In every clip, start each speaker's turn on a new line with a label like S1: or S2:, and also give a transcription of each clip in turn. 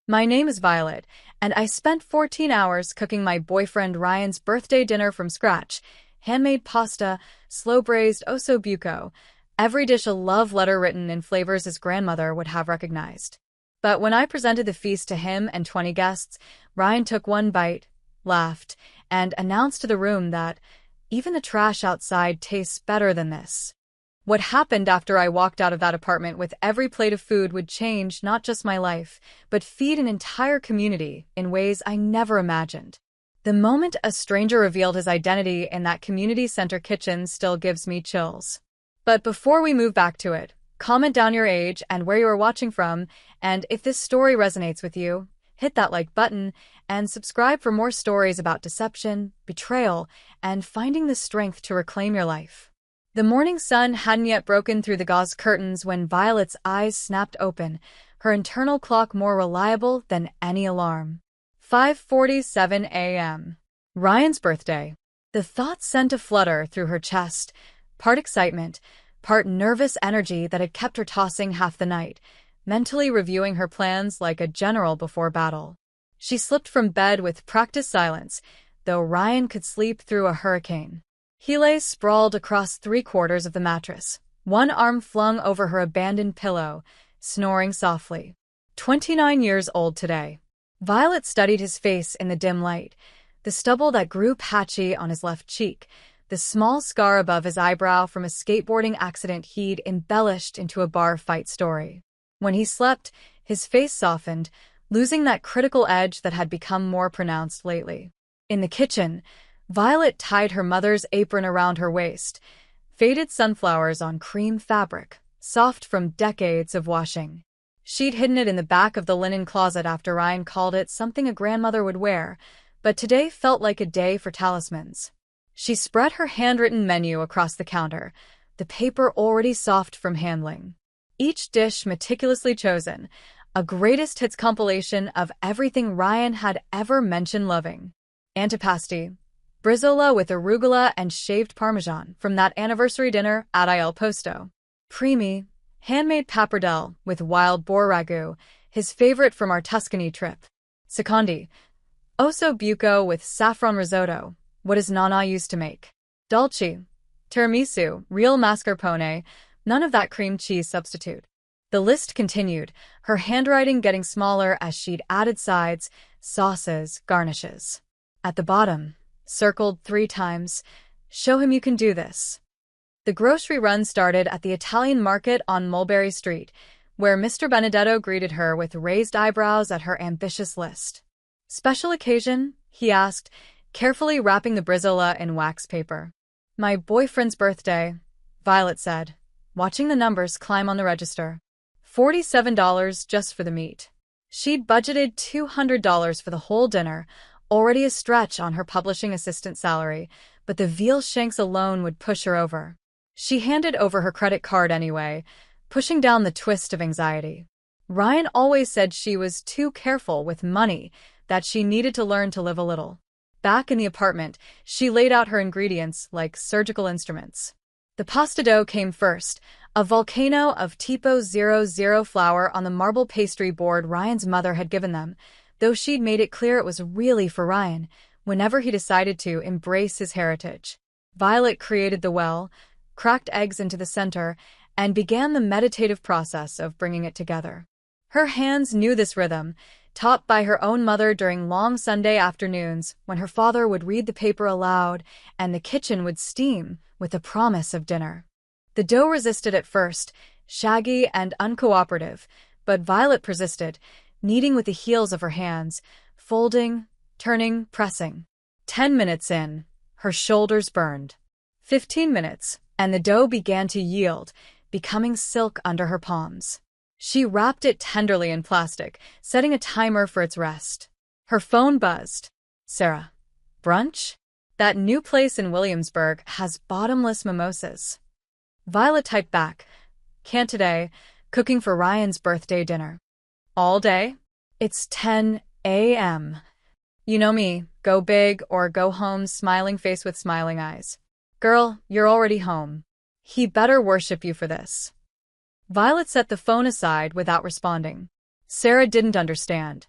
S1: My name is Violet, and I spent 14 hours cooking my boyfriend Ryan's birthday dinner from scratch. Handmade pasta, slow-braised osso buco, every dish a love letter written in flavors his grandmother would have recognized. But when I presented the feast to him and 20 guests, Ryan took one bite, laughed, and announced to the room that even the trash outside tastes better than this. What happened after I walked out of that apartment with every plate of food would change not just my life, but feed an entire community in ways I never imagined. The moment a stranger revealed his identity in that community center kitchen still gives me chills. But before we move back to it, comment down your age and where you are watching from, and if this story resonates with you, hit that like button and subscribe for more stories about deception, betrayal, and finding the strength to reclaim your life. The morning sun hadn't yet broken through the gauze curtains when Violet's eyes snapped open, her internal clock more reliable than any alarm. 5:47 a.m. Ryan's birthday. The thought sent a flutter through her chest, part excitement, part nervous energy that had kept her tossing half the night, mentally reviewing her plans like a general before battle. She slipped from bed with practiced silence, though Ryan could sleep through a hurricane. He lay sprawled across 3/4 of the mattress, one arm flung over her abandoned pillow, snoring softly. 29 years old today. Violet studied his face in the dim light, the stubble that grew patchy on his left cheek, the small scar above his eyebrow from a skateboarding accident he'd embellished into a bar fight story. When he slept, his face softened, losing that critical edge that had become more pronounced lately. In the kitchen, Violet tied her mother's apron around her waist, faded sunflowers on cream fabric, soft from decades of washing. She'd hidden it in the back of the linen closet after Ryan called it something a grandmother would wear, but today felt like a day for talismans. She spread her handwritten menu across the counter, the paper already soft from handling. Each dish meticulously chosen, a greatest hits compilation of everything Ryan had ever mentioned loving. Antipasti, Brizola with arugula and shaved parmesan from that anniversary dinner at Il Posto. Primi, handmade pappardelle with wild boar ragu, his favorite from our Tuscany trip. Secondi, osso buco with saffron risotto, what his nana used to make. Dolce, tiramisu, real mascarpone, none of that cream cheese substitute. The list continued, her handwriting getting smaller as she'd added sides, sauces, garnishes. At the bottom, circled 3 times, show him you can do this. The grocery run started at the Italian market on Mulberry Street, where Mr. Benedetto greeted her with raised eyebrows at her ambitious list. Special occasion? He asked, carefully wrapping the Brizola in wax paper. My boyfriend's birthday, Violet said, watching the numbers climb on the register. $47 just for the meat. She'd budgeted $200 for the whole dinner, already a stretch on her publishing assistant salary, but the veal shanks alone would push her over. She handed over her credit card anyway, pushing down the twist of anxiety. Ryan always said she was too careful with money, that she needed to learn to live a little. Back in the apartment, she laid out her ingredients like surgical instruments. The pasta dough came first, a volcano of Tipo 00 flour on the marble pastry board Ryan's mother had given them, though she'd made it clear it was really for Ryan, whenever he decided to embrace his heritage. Violet created the well, cracked eggs into the center, and began the meditative process of bringing it together. Her hands knew this rhythm, taught by her own mother during long Sunday afternoons when her father would read the paper aloud and the kitchen would steam with the promise of dinner. The dough resisted at first, shaggy and uncooperative, but Violet persisted, kneading with the heels of her hands, folding, turning, pressing. 10 minutes in, her shoulders burned. 15 minutes, and the dough began to yield, becoming silk under her palms. She wrapped it tenderly in plastic, setting a timer for its rest. Her phone buzzed. Sarah, brunch? That new place in Williamsburg has bottomless mimosas. Violet typed back, can't today, cooking for Ryan's birthday dinner. All day? It's 10 a.m. You know me, go big or go home, smiling face with smiling eyes. Girl, you're already home. He better worship you for this. Violet set the phone aside without responding. Sarah didn't understand.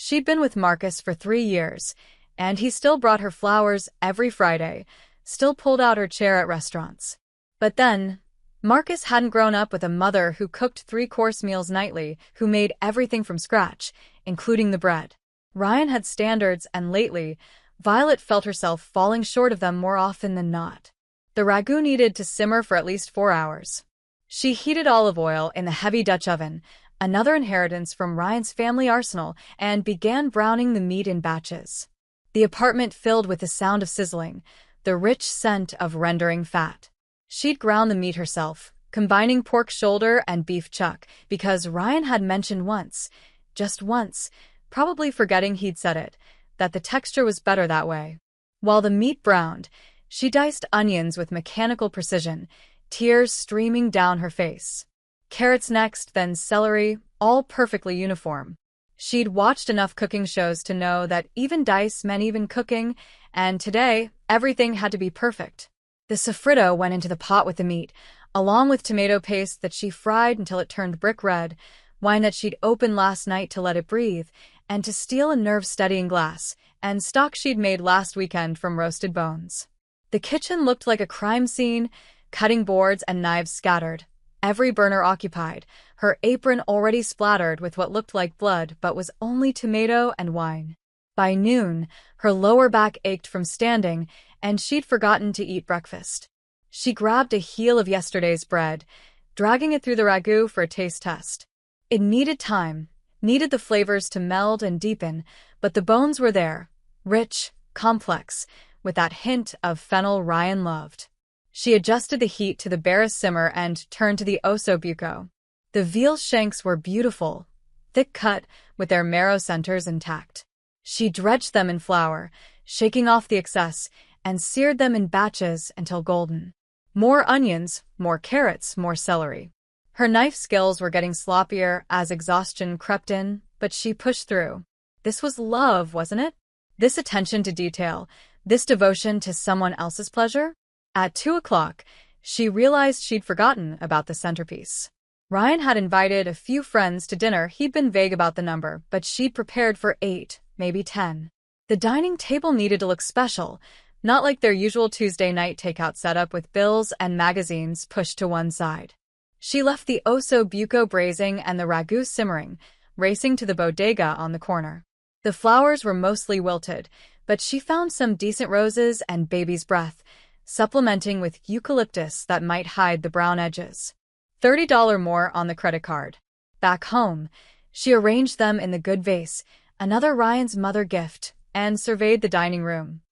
S1: She'd been with Marcus for 3 years, and he still brought her flowers every Friday, still pulled out her chair at restaurants. But then, Marcus hadn't grown up with a mother who cooked 3-course meals nightly, who made everything from scratch, including the bread. Ryan had standards, and lately, Violet felt herself falling short of them more often than not. The ragu needed to simmer for at least 4 hours. She heated olive oil in the heavy Dutch oven, another inheritance from Ryan's family arsenal, and began browning the meat in batches. The apartment filled with the sound of sizzling, the rich scent of rendering fat. She'd ground the meat herself, combining pork shoulder and beef chuck, because Ryan had mentioned once, just once, probably forgetting he'd said it, that the texture was better that way. While the meat browned, she diced onions with mechanical precision, tears streaming down her face. Carrots next, then celery, all perfectly uniform. She'd watched enough cooking shows to know that even dice meant even cooking, and today, everything had to be perfect. The sofrito went into the pot with the meat, along with tomato paste that she fried until it turned brick red, wine that she'd opened last night to let it breathe, and to steal a nerve-steadying glass, and stock she'd made last weekend from roasted bones. The kitchen looked like a crime scene, cutting boards and knives scattered, every burner occupied, her apron already splattered with what looked like blood but was only tomato and wine. By noon, her lower back ached from standing, and she'd forgotten to eat breakfast. She grabbed a heel of yesterday's bread, dragging it through the ragu for a taste test. It needed time, needed the flavors to meld and deepen, but the bones were there, rich, complex, with that hint of fennel Ryan loved. She adjusted the heat to the barest simmer and turned to the osso buco. The veal shanks were beautiful, thick-cut, with their marrow centers intact. She dredged them in flour, shaking off the excess, and seared them in batches until golden. More onions, more carrots, more celery. Her knife skills were getting sloppier as exhaustion crept in, but she pushed through. This was love, wasn't it? This attention to detail, this devotion to someone else's pleasure? At 2 o'clock, she realized she'd forgotten about the centerpiece. Ryan had invited a few friends to dinner. He'd been vague about the number, but she'd prepared for 8, maybe 10. The dining table needed to look special, not like their usual Tuesday night takeout setup with bills and magazines pushed to one side. She left the osso buco braising and the ragu simmering, racing to the bodega on the corner. The flowers were mostly wilted, but she found some decent roses and baby's breath, supplementing with eucalyptus that might hide the brown edges. $30 more on the credit card. Back home, she arranged them in the good vase, another Ryan's mother gift, and surveyed the dining room.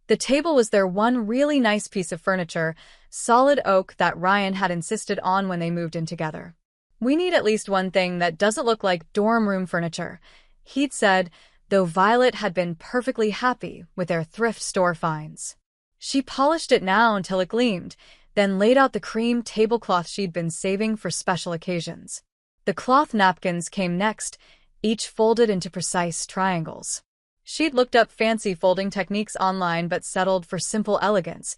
S1: The table was their one really nice piece of furniture, solid oak that Ryan had insisted on when they moved in together. "We need at least one thing that doesn't look like dorm room furniture," he'd said, though Violet had been perfectly happy with their thrift store finds. She polished it now until it gleamed, then laid out the cream tablecloth she'd been saving for special occasions. The cloth napkins came next, each folded into precise triangles. She'd looked up fancy folding techniques online but settled for simple elegance.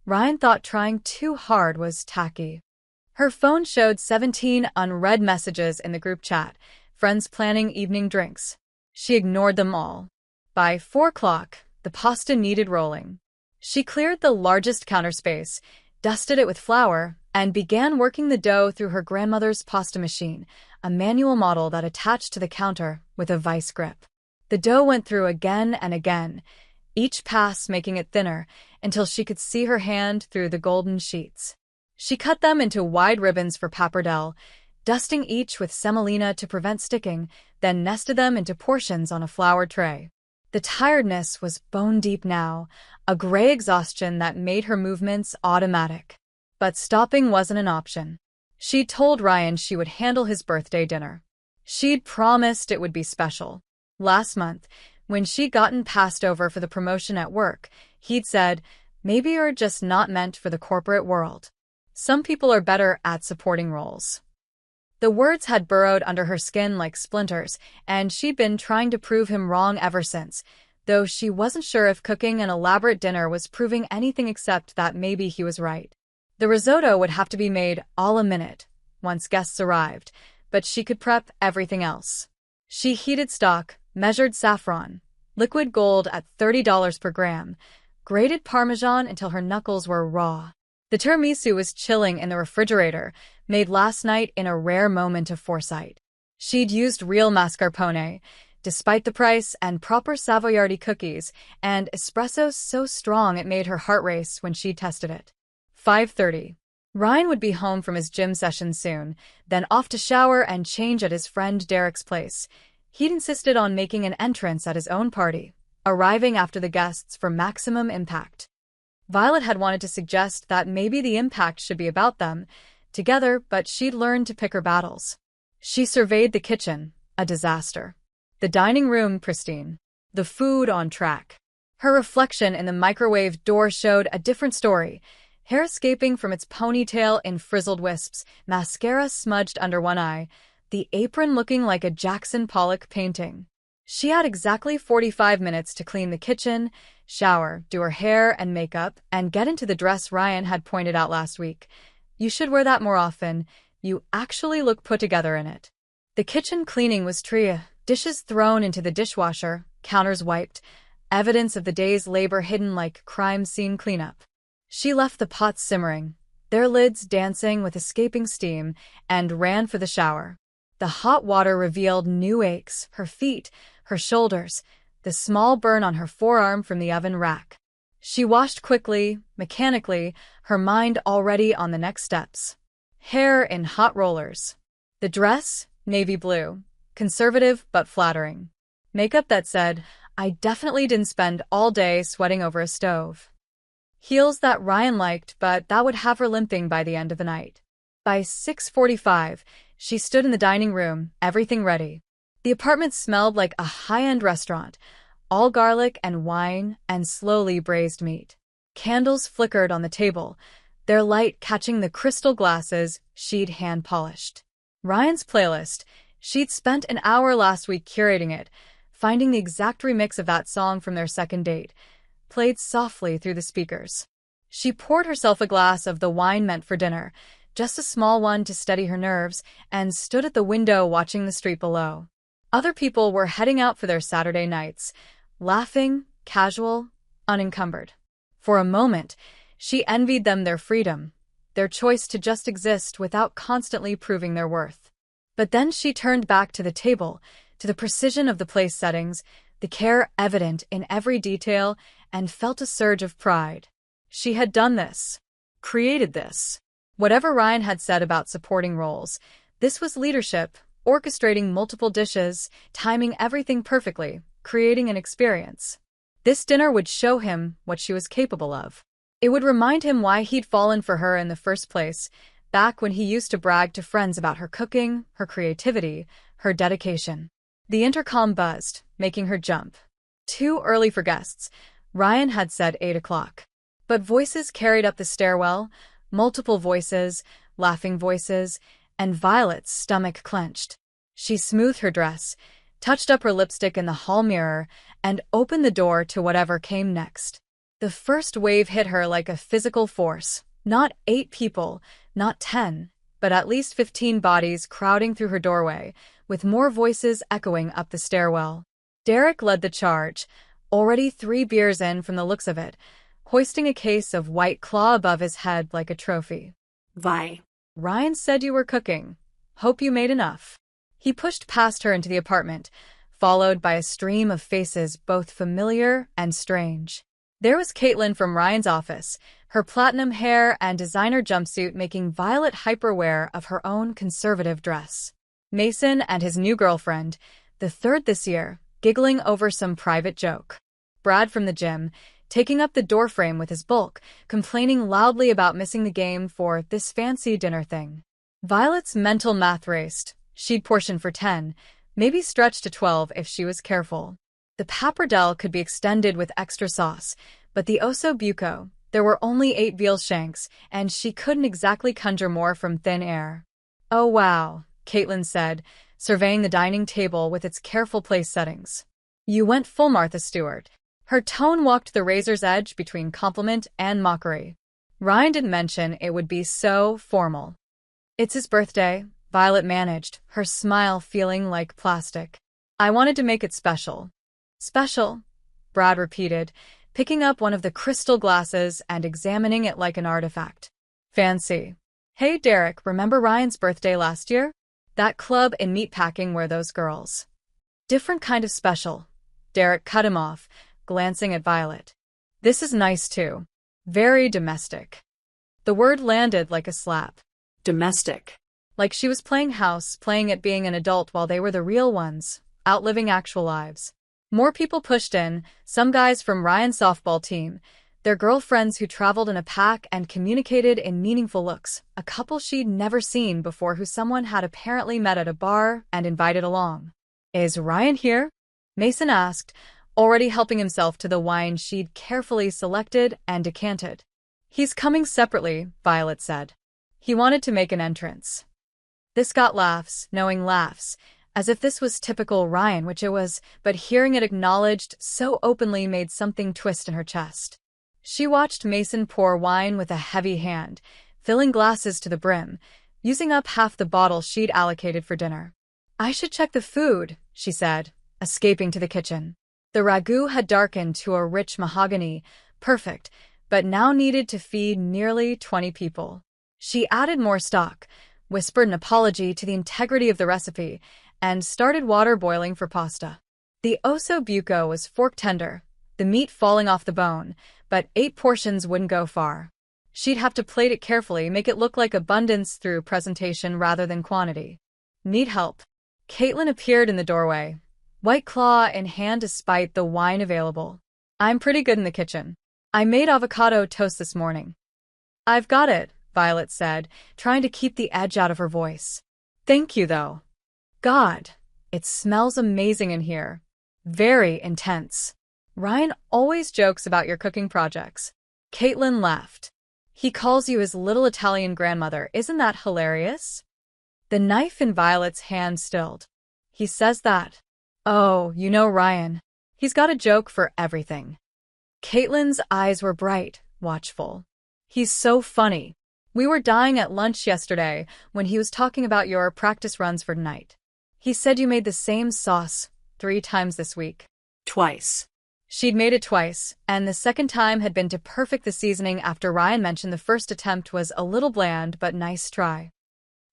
S1: Ryan thought trying too hard was tacky. Her phone showed 17 unread messages in the group chat, friends planning evening drinks. She ignored them all. By 4 o'clock, the pasta needed rolling. She cleared the largest counter space, dusted it with flour, and began working the dough through her grandmother's pasta machine, a manual model that attached to the counter with a vice grip. The dough went through again and again, each pass making it thinner until she could see her hand through the golden sheets. She cut them into wide ribbons for pappardelle, dusting each with semolina to prevent sticking, then nested them into portions on a flour tray. The tiredness was bone-deep now, a gray exhaustion that made her movements automatic. But stopping wasn't an option. She'd told Ryan she would handle his birthday dinner. She'd promised it would be special. Last month, when she'd gotten passed over for the promotion at work, he'd said, "Maybe you're just not meant for the corporate world. Some people are better at supporting roles." The words had burrowed under her skin like splinters, and she'd been trying to prove him wrong ever since, though she wasn't sure if cooking an elaborate dinner was proving anything except that maybe he was right. The risotto would have to be made all a minute, once guests arrived, but she could prep everything else. She heated stock, measured saffron, liquid gold at $30 per gram, grated Parmesan until her knuckles were raw. The tiramisu was chilling in the refrigerator, made last night in a rare moment of foresight. She'd used real mascarpone, despite the price, and proper Savoiardi cookies, and espresso so strong it made her heart race when she tested it. 5:30. Ryan would be home from his gym session soon, then off to shower and change at his friend Derek's place. He'd insisted on making an entrance at his own party, arriving after the guests for maximum impact. Violet had wanted to suggest that maybe the impact should be about them, together, but she'd learned to pick her battles. She surveyed the kitchen, a disaster. The dining room, pristine. The food on track. Her reflection in the microwave door showed a different story. Hair escaping from its ponytail in frizzled wisps, mascara smudged under one eye, the apron looking like a Jackson Pollock painting. She had exactly 45 minutes to clean the kitchen, shower, do her hair and makeup, and get into the dress Ryan had pointed out last week. You should wear that more often. You actually look put together in it. The kitchen cleaning was tria, dishes thrown into the dishwasher, counters wiped, evidence of the day's labor hidden like crime scene cleanup. She left the pots simmering, their lids dancing with escaping steam, and ran for the shower. The hot water revealed new aches, her feet, her shoulders, the small burn on her forearm from the oven rack. She washed quickly, mechanically, her mind already on the next steps. Hair in hot rollers. The dress, navy blue, conservative but flattering. Makeup that said, I definitely didn't spend all day sweating over a stove. Heels that Ryan liked, but that would have her limping by the end of the night. By 6:45, she stood in the dining room, everything ready. The apartment smelled like a high-end restaurant, all garlic and wine and slowly braised meat. Candles flickered on the table, their light catching the crystal glasses she'd hand-polished. Ryan's playlist, she'd spent an hour last week curating it, finding the exact remix of that song from their second date, played softly through the speakers. She poured herself a glass of the wine meant for dinner, just a small one to steady her nerves, and stood at the window watching the street below. Other people were heading out for their Saturday nights, laughing, casual, unencumbered. For a moment, she envied them their freedom, their choice to just exist without constantly proving their worth. But then she turned back to the table, to the precision of the place settings, the care evident in every detail, and felt a surge of pride. She had done this, created this. Whatever Ryan had said about supporting roles, this was leadership, orchestrating multiple dishes, timing everything perfectly, creating an experience. This dinner would show him what she was capable of. It would remind him why he'd fallen for her in the first place, back when he used to brag to friends about her cooking, her creativity, her dedication. The intercom buzzed, making her jump. Too early for guests. Ryan had said 8 o'clock. But voices carried up the stairwell, multiple voices, laughing voices, and Violet's stomach clenched. She smoothed her dress, touched up her lipstick in the hall mirror, and opened the door to whatever came next. The first wave hit her like a physical force. Not 8 people, not 10, but at least 15 bodies crowding through her doorway, with more voices echoing up the stairwell. Derek led the charge, already 3 beers in from the looks of it, hoisting a case of White Claw above his head like a trophy.
S2: Vi.
S1: Ryan said you were cooking. Hope you made enough. He pushed past her into the apartment, followed by a stream of faces both familiar and strange. There was Caitlin from Ryan's office, her platinum hair and designer jumpsuit making Violet hyper-aware of her own conservative dress. Mason and his new girlfriend, the third this year, giggling over some private joke. Brad from the gym, taking up the doorframe with his bulk, complaining loudly about missing the game for this fancy dinner thing. Violet's mental math raced. She'd portion for 10, maybe stretch to 12 if she was careful. The pappardelle could be extended with extra sauce, but the osso buco, there were only 8 veal shanks, and she couldn't exactly conjure more from thin air. Oh wow, Caitlin said, surveying the dining table with its careful place settings. You went full Martha Stewart. Her tone walked the razor's edge between compliment and mockery. Ryan didn't mention it would be so formal. It's his birthday, Violet managed, her smile feeling like plastic. I wanted to make it special. Special, Brad repeated, picking up one of the crystal glasses and examining it like an artifact. Fancy. Hey, Derek, remember Ryan's birthday last year? That club in meatpacking where those girls. Different kind of special. Derek cut him off, glancing at Violet. This is nice too. Very domestic. The word landed like a slap. Domestic. Like she was playing house, playing at being an adult while they were the real ones, outliving actual lives. More people pushed in, some guys from Ryan's softball team, their girlfriends who traveled in a pack and communicated in meaningful looks, a couple she'd never seen before who someone had apparently met at a bar and invited along. Is Ryan here? Mason asked, already helping himself to the wine she'd carefully selected and decanted. He's coming separately, Violet said. He wanted to make an entrance. This got laughs, knowing laughs, as if this was typical Ryan, which it was, but hearing it acknowledged so openly made something twist in her chest. She watched Mason pour wine with a heavy hand, filling glasses to the brim, using up half the bottle she'd allocated for dinner. I should check the food, she said, escaping to the kitchen. The ragu had darkened to a rich mahogany, perfect, but now needed to feed nearly 20 people. She added more stock, whispered an apology to the integrity of the recipe, and started water boiling for pasta. The osso buco was fork tender, the meat falling off the bone, but 8 portions wouldn't go far. She'd have to plate it carefully, make it look like abundance through presentation rather than quantity. Need help? Caitlin appeared in the doorway, White Claw in hand despite the wine available. I'm pretty good in the kitchen. I made avocado toast this morning. I've got it, Violet said, trying to keep the edge out of her voice. Thank you, though. God, it smells amazing in here. Very intense. Ryan always jokes about your cooking projects. Caitlin laughed. He calls you his little Italian grandmother. Isn't that hilarious? The knife in Violet's hand stilled. He says that. Oh, you know Ryan. He's got a joke for everything. Caitlin's eyes were bright, watchful. He's so funny. We were dying at lunch yesterday when he was talking about your practice runs for tonight. He said you made the same sauce 3 times this week. Twice. She'd made it twice, and the second time had been to perfect the seasoning after Ryan mentioned the first attempt was a little bland but nice try.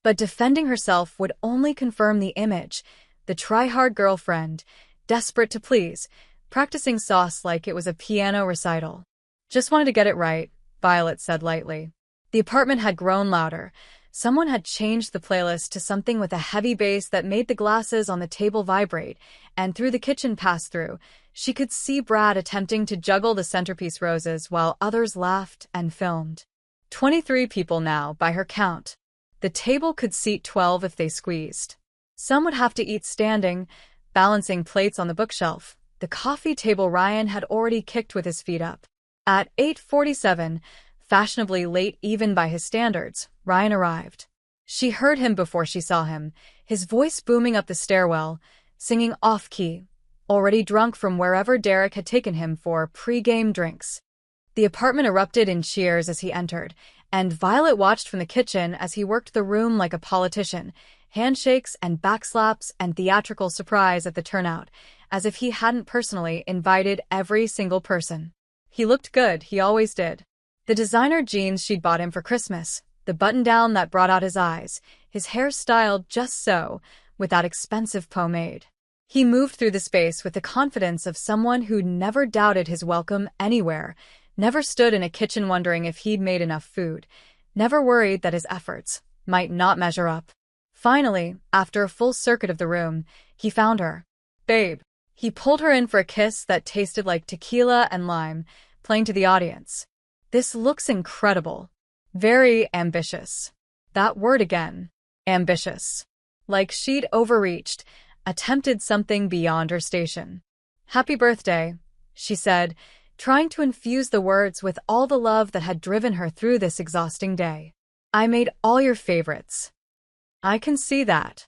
S1: But defending herself would only confirm the image, the try-hard girlfriend, desperate to please, practicing sauce like it was a piano recital. Just wanted to get it right, Violet said lightly. The apartment had grown louder. Someone had changed the playlist to something with a heavy bass that made the glasses on the table vibrate, and through the kitchen pass-through, she could see Brad attempting to juggle the centerpiece roses while others laughed and filmed. 23 people now, by her count. The table could seat 12 if they squeezed. Some would have to eat standing, balancing plates on the bookshelf. The coffee table Ryan had already kicked with his feet up. At 8:47, fashionably late even by his standards, Ryan arrived. She heard him before she saw him, his voice booming up the stairwell, singing off-key, already drunk from wherever Derek had taken him for pre-game drinks. The apartment erupted in cheers as he entered, and Violet watched from the kitchen as he worked the room like a politician, handshakes and backslaps and theatrical surprise at the turnout, as if he hadn't personally invited every single person. He looked good, he always did. The designer jeans she'd bought him for Christmas, the button-down that brought out his eyes, his hair styled just so, with that expensive pomade. He moved through the space with the confidence of someone who'd never doubted his welcome anywhere, never stood in a kitchen wondering if he'd made enough food, never worried that his efforts might not measure up. Finally, after a full circuit of the room, he found her. Babe. He pulled her in for a kiss that tasted like tequila and lime, playing to the audience. This looks incredible. Very ambitious. That word again. Ambitious. Like she'd overreached, attempted something beyond her station. Happy birthday, she said, trying to infuse the words with all the love that had driven her through this exhausting day. I made all your favorites. I can see that.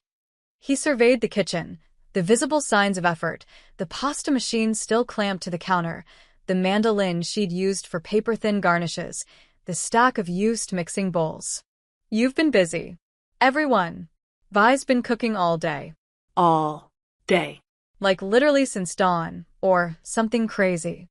S1: He surveyed the kitchen, the visible signs of effort, the pasta machine still clamped to the counter, the mandolin she'd used for paper-thin garnishes, the stack of used mixing bowls. You've been busy. Everyone. Vi's been cooking all day. All day. Like literally since dawn, or something crazy.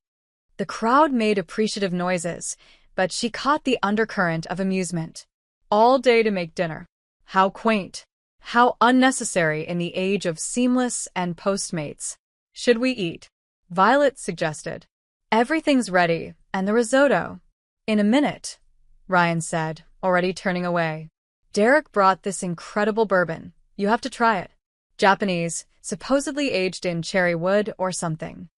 S1: The crowd made appreciative noises, but she caught the undercurrent of amusement. All day to make dinner. How quaint. How unnecessary in the age of Seamless and Postmates. Should we eat? Violet suggested. Everything's ready, and the risotto. In a minute, Ryan said, already turning away. Derek brought this incredible bourbon. You have to try it. Japanese, supposedly aged in cherry wood or something.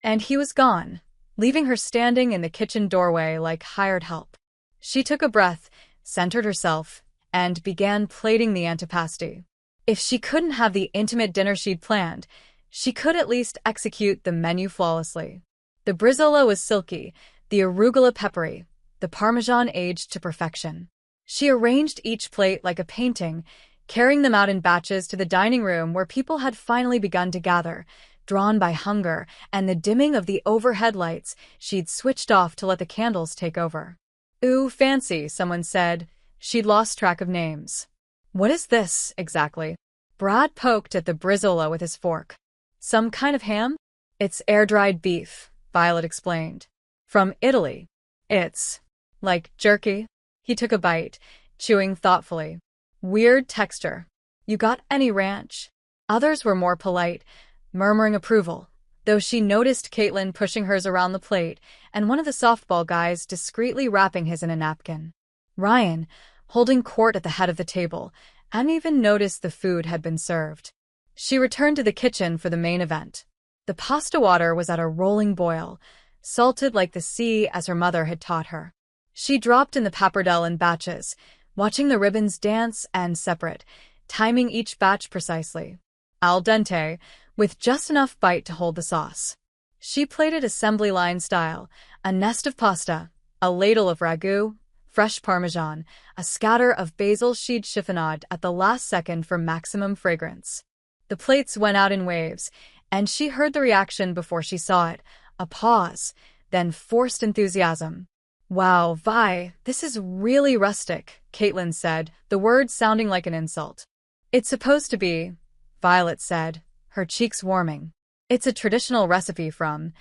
S1: And he was gone, leaving her standing in the kitchen doorway like hired help. She took a breath, centered herself, and began plating the antipasti. If she couldn't have the intimate dinner she'd planned, she could at least execute the menu flawlessly. The bresaola was silky, the arugula peppery, the parmesan aged to perfection. She arranged each plate like a painting, carrying them out in batches to the dining room where people had finally begun to gather, drawn by hunger and the dimming of the overhead lights she'd switched off to let the candles take over. Ooh, fancy, someone said. She'd lost track of names. What is this, exactly? Brad poked at the bresaola with his fork. Some kind of ham? It's air-dried beef, Violet explained. From Italy. It's like jerky. He took a bite, chewing thoughtfully. Weird texture. You got any ranch? Others were more polite, murmuring approval, though she noticed Caitlin pushing hers around the plate and one of the softball guys discreetly wrapping his in a napkin. Ryan, holding court at the head of the table, hadn't even noticed the food had been served. She returned to the kitchen for the main event. The pasta water was at a rolling boil, salted like the sea as her mother had taught her. She dropped in the pappardelle in batches, watching the ribbons dance and separate, timing each batch precisely. Al dente, with just enough bite to hold the sauce. She plated assembly line style, a nest of pasta, a ladle of ragu, fresh parmesan, a scatter of basil she'd chiffonade at the last second for maximum fragrance. The plates went out in waves, and she heard the reaction before she saw it, a pause, then forced enthusiasm. Wow, Vi, this is really rustic, Caitlin said, the word sounding like an insult. It's supposed to be, Violet said, her cheeks warming. It's a traditional recipe from.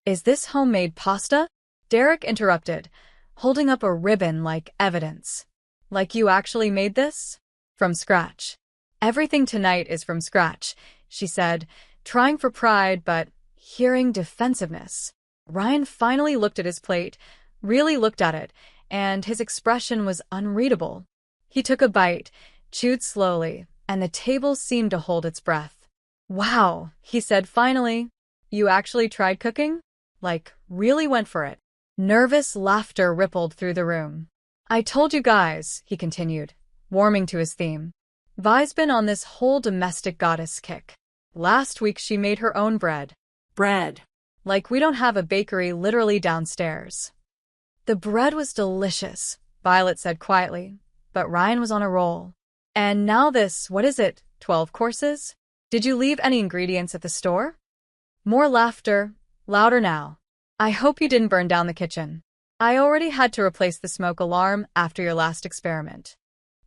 S1: Is this homemade pasta? Derek interrupted, holding up a ribbon like evidence. Like you actually made this? From scratch. Everything tonight is from scratch, she said, trying for pride but hearing defensiveness. Ryan finally looked at his plate, really looked at it, and his expression was unreadable. He took a bite, chewed slowly, and the table seemed to hold its breath. Wow, he said finally. You actually tried cooking? Like, really went for it. Nervous laughter rippled through the room. I told you guys, he continued, warming to his theme. Vi's been on this whole domestic goddess kick. Last week she made her own bread. Bread. Like we don't have a bakery literally downstairs. The bread was delicious, Violet said quietly, but Ryan was on a roll. And now this, what is it, 12 courses? Did you leave any ingredients at the store? More laughter, louder now. I hope you didn't burn down the kitchen. I already had to replace the smoke alarm after your last experiment.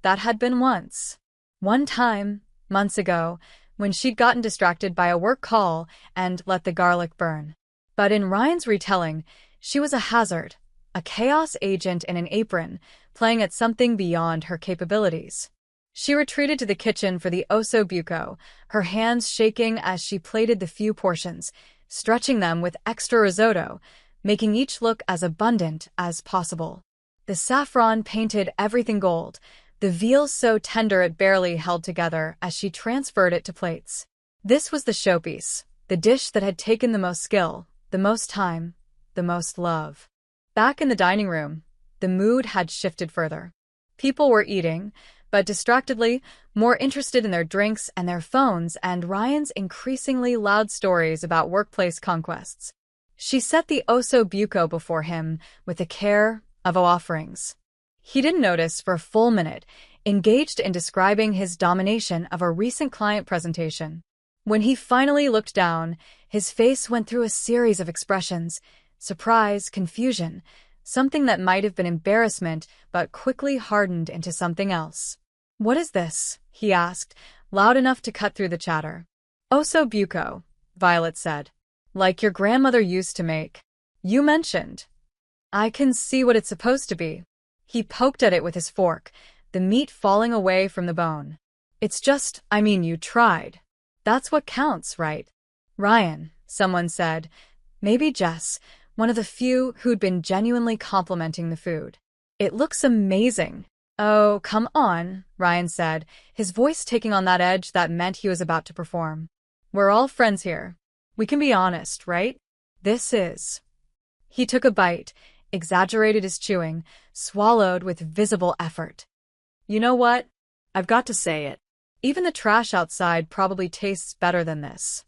S1: That had been once. One time, months ago, when she'd gotten distracted by a work call and let the garlic burn. But in Ryan's retelling, she was a hazard, a chaos agent in an apron, playing at something beyond her capabilities. She retreated to the kitchen for the osso buco, her hands shaking as she plated the few portions, stretching them with extra risotto, making each look as abundant as possible. The saffron painted everything gold, the veal so tender it barely held together as she transferred it to plates. This was the showpiece, the dish that had taken the most skill, the most time, the most love. Back in the dining room, the mood had shifted further. People were eating, but distractedly, more interested in their drinks and their phones and Ryan's increasingly loud stories about workplace conquests. She set the osso buco before him with the care of offerings. He didn't notice for a full minute, engaged in describing his domination of a recent client presentation. When he finally looked down, his face went through a series of expressions, surprise, confusion, something that might have been embarrassment but quickly hardened into something else. What is this? He asked, loud enough to cut through the chatter. Osso buco, Violet said. Like your grandmother used to make. You mentioned. I can see what it's supposed to be. He poked at it with his fork, the meat falling away from the bone. It's just, you tried. That's what counts, right? Ryan, someone said. Maybe Jess, one of the few who'd been genuinely complimenting the food. It looks amazing. Oh, come on, Ryan said, his voice taking on that edge that meant he was about to perform. We're all friends here. We can be honest, right? This is. He took a bite, exaggerated his chewing, swallowed with visible effort. You know what? I've got to say it. Even the trash outside probably tastes better than this.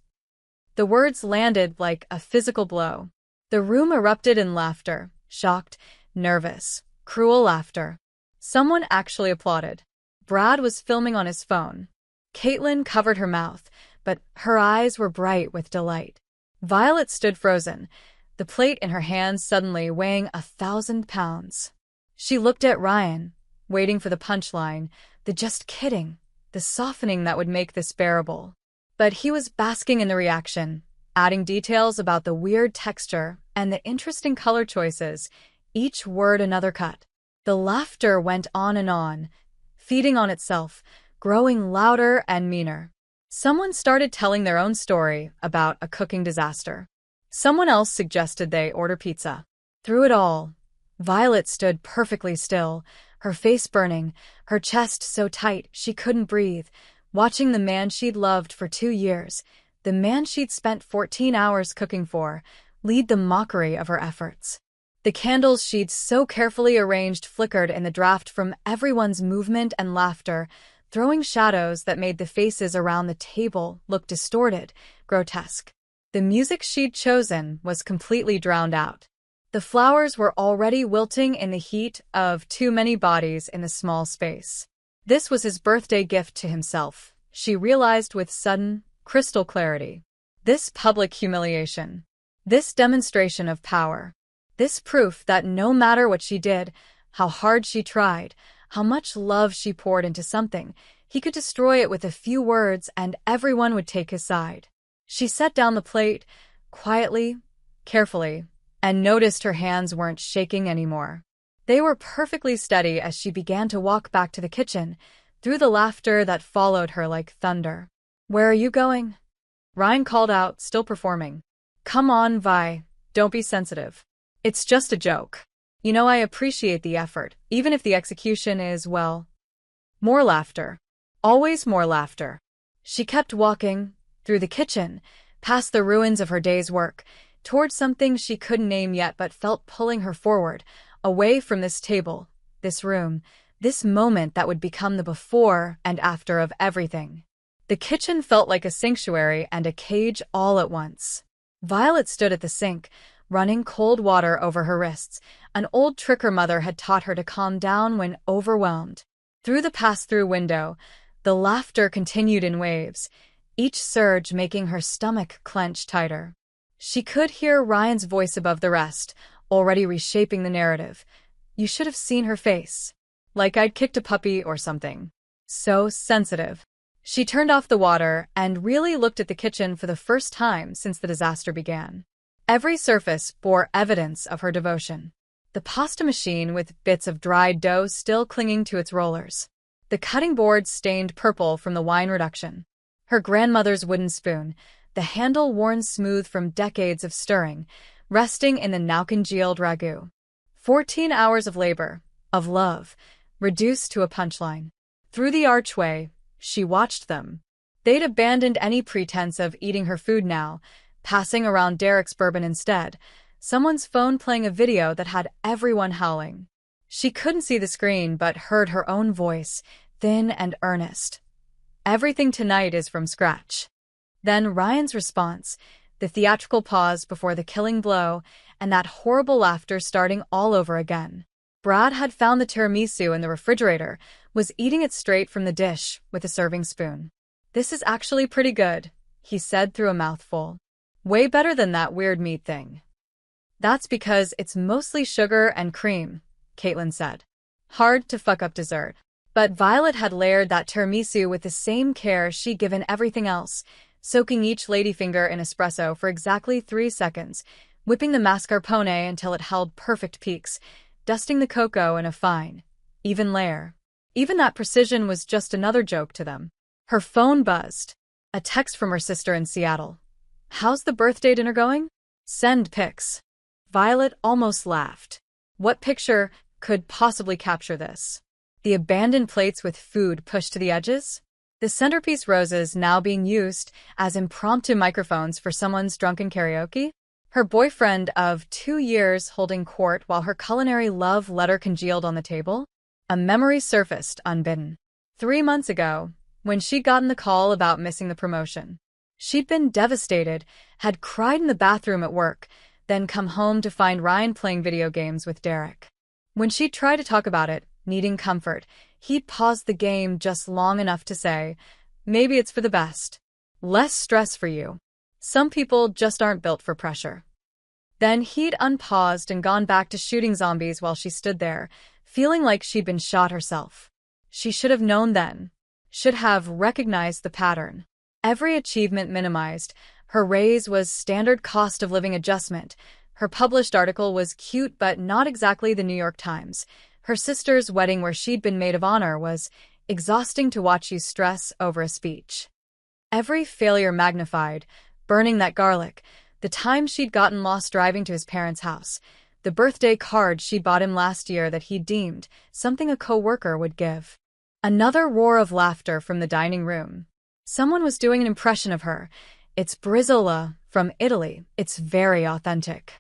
S1: The words landed like a physical blow. The room erupted in laughter, shocked, nervous, cruel laughter. Someone actually applauded. Brad was filming on his phone. Caitlin covered her mouth, but her eyes were bright with delight. Violet stood frozen, the plate in her hands suddenly weighing 1,000 pounds. She looked at Ryan, waiting for the punchline, the just kidding, the softening that would make this bearable. But he was basking in the reaction, adding details about the weird texture and the interesting color choices, each word another cut. The laughter went on, feeding on itself, growing louder and meaner. Someone started telling their own story about a cooking disaster. Someone else suggested they order pizza. Through it all, Violet stood perfectly still, her face burning, her chest so tight she couldn't breathe, watching the man she'd loved for 2 years, the man she'd spent 14 hours cooking for, lead the mockery of her efforts. The candles she'd so carefully arranged flickered in the draft from everyone's movement and laughter, throwing shadows that made the faces around the table look distorted, grotesque. The music she'd chosen was completely drowned out. The flowers were already wilting in the heat of too many bodies in the small space. This was his birthday gift to himself, she realized with sudden, crystal clarity. This public humiliation. This demonstration of power. This proof that no matter what she did, how hard she tried, how much love she poured into something, he could destroy it with a few words and everyone would take his side. She set down the plate, quietly, carefully, and noticed her hands weren't shaking anymore. They were perfectly steady as she began to walk back to the kitchen, through the laughter that followed her like thunder. Where are you going? Ryan called out, still performing. Come on, Vi, don't be sensitive. It's just a joke. I appreciate the effort, even if the execution is, well... More laughter. Always more laughter. She kept walking, through the kitchen, past the ruins of her day's work, towards something she couldn't name yet but felt pulling her forward, away from this table, this room, this moment that would become the before and after of everything. The kitchen felt like a sanctuary and a cage all at once. Violet stood at the sink, running cold water over her wrists, an old trick her mother had taught her to calm down when overwhelmed. Through the pass-through window, the laughter continued in waves, each surge making her stomach clench tighter. She could hear Ryan's voice above the rest, already reshaping the narrative. You should have seen her face. Like I'd kicked a puppy or something. So sensitive. She turned off the water and really looked at the kitchen for the first time since the disaster began. Every surface bore evidence of her devotion. The pasta machine with bits of dried dough still clinging to its rollers. The cutting board stained purple from the wine reduction. Her grandmother's wooden spoon, the handle worn smooth from decades of stirring, resting in the now congealed ragu. 14 hours of labor, of love, reduced to a punchline. Through the archway, she watched them. They'd abandoned any pretense of eating her food now, passing around Derek's bourbon instead, someone's phone playing a video that had everyone howling. She couldn't see the screen but heard her own voice, thin and earnest. Everything tonight is from scratch. Then Ryan's response, the theatrical pause before the killing blow, and that horrible laughter starting all over again. Brad had found the tiramisu in the refrigerator, was eating it straight from the dish with a serving spoon. This is actually pretty good, he said through a mouthful. Way better than that weird meat thing. That's because it's mostly sugar and cream, Caitlin said. Hard to fuck up dessert. But Violet had layered that tiramisu with the same care she'd given everything else, soaking each ladyfinger in espresso for exactly 3 seconds, whipping the mascarpone until it held perfect peaks, dusting the cocoa in a fine, even layer. Even that precision was just another joke to them. Her phone buzzed. A text from her sister in Seattle. "How's the birthday dinner going? Send pics." Violet almost laughed. What picture could possibly capture this? The abandoned plates with food pushed to the edges? The centerpiece roses now being used as impromptu microphones for someone's drunken karaoke? Her boyfriend of 2 years holding court while her culinary love letter congealed on the table? A memory surfaced unbidden. 3 months ago, when she'd gotten the call about missing the promotion. She'd been devastated, had cried in the bathroom at work, then come home to find Ryan playing video games with Derek. When she'd tried to talk about it, needing comfort, he'd paused the game just long enough to say, "Maybe it's for the best. Less stress for you. Some people just aren't built for pressure." Then he'd unpaused and gone back to shooting zombies while she stood there, feeling like she'd been shot herself. She should have known then. Should have recognized the pattern. Every achievement minimized. Her raise was standard cost of living adjustment. Her published article was cute but not exactly the New York Times. Her sister's wedding where she'd been maid of honor was exhausting to watch you stress over a speech. Every failure magnified, burning that garlic, the time she'd gotten lost driving to his parents' house, the birthday card she bought him last year that he deemed something a co-worker would give. Another roar of laughter from the dining room. Someone was doing an impression of her. "It's Brizola, from Italy. It's very authentic."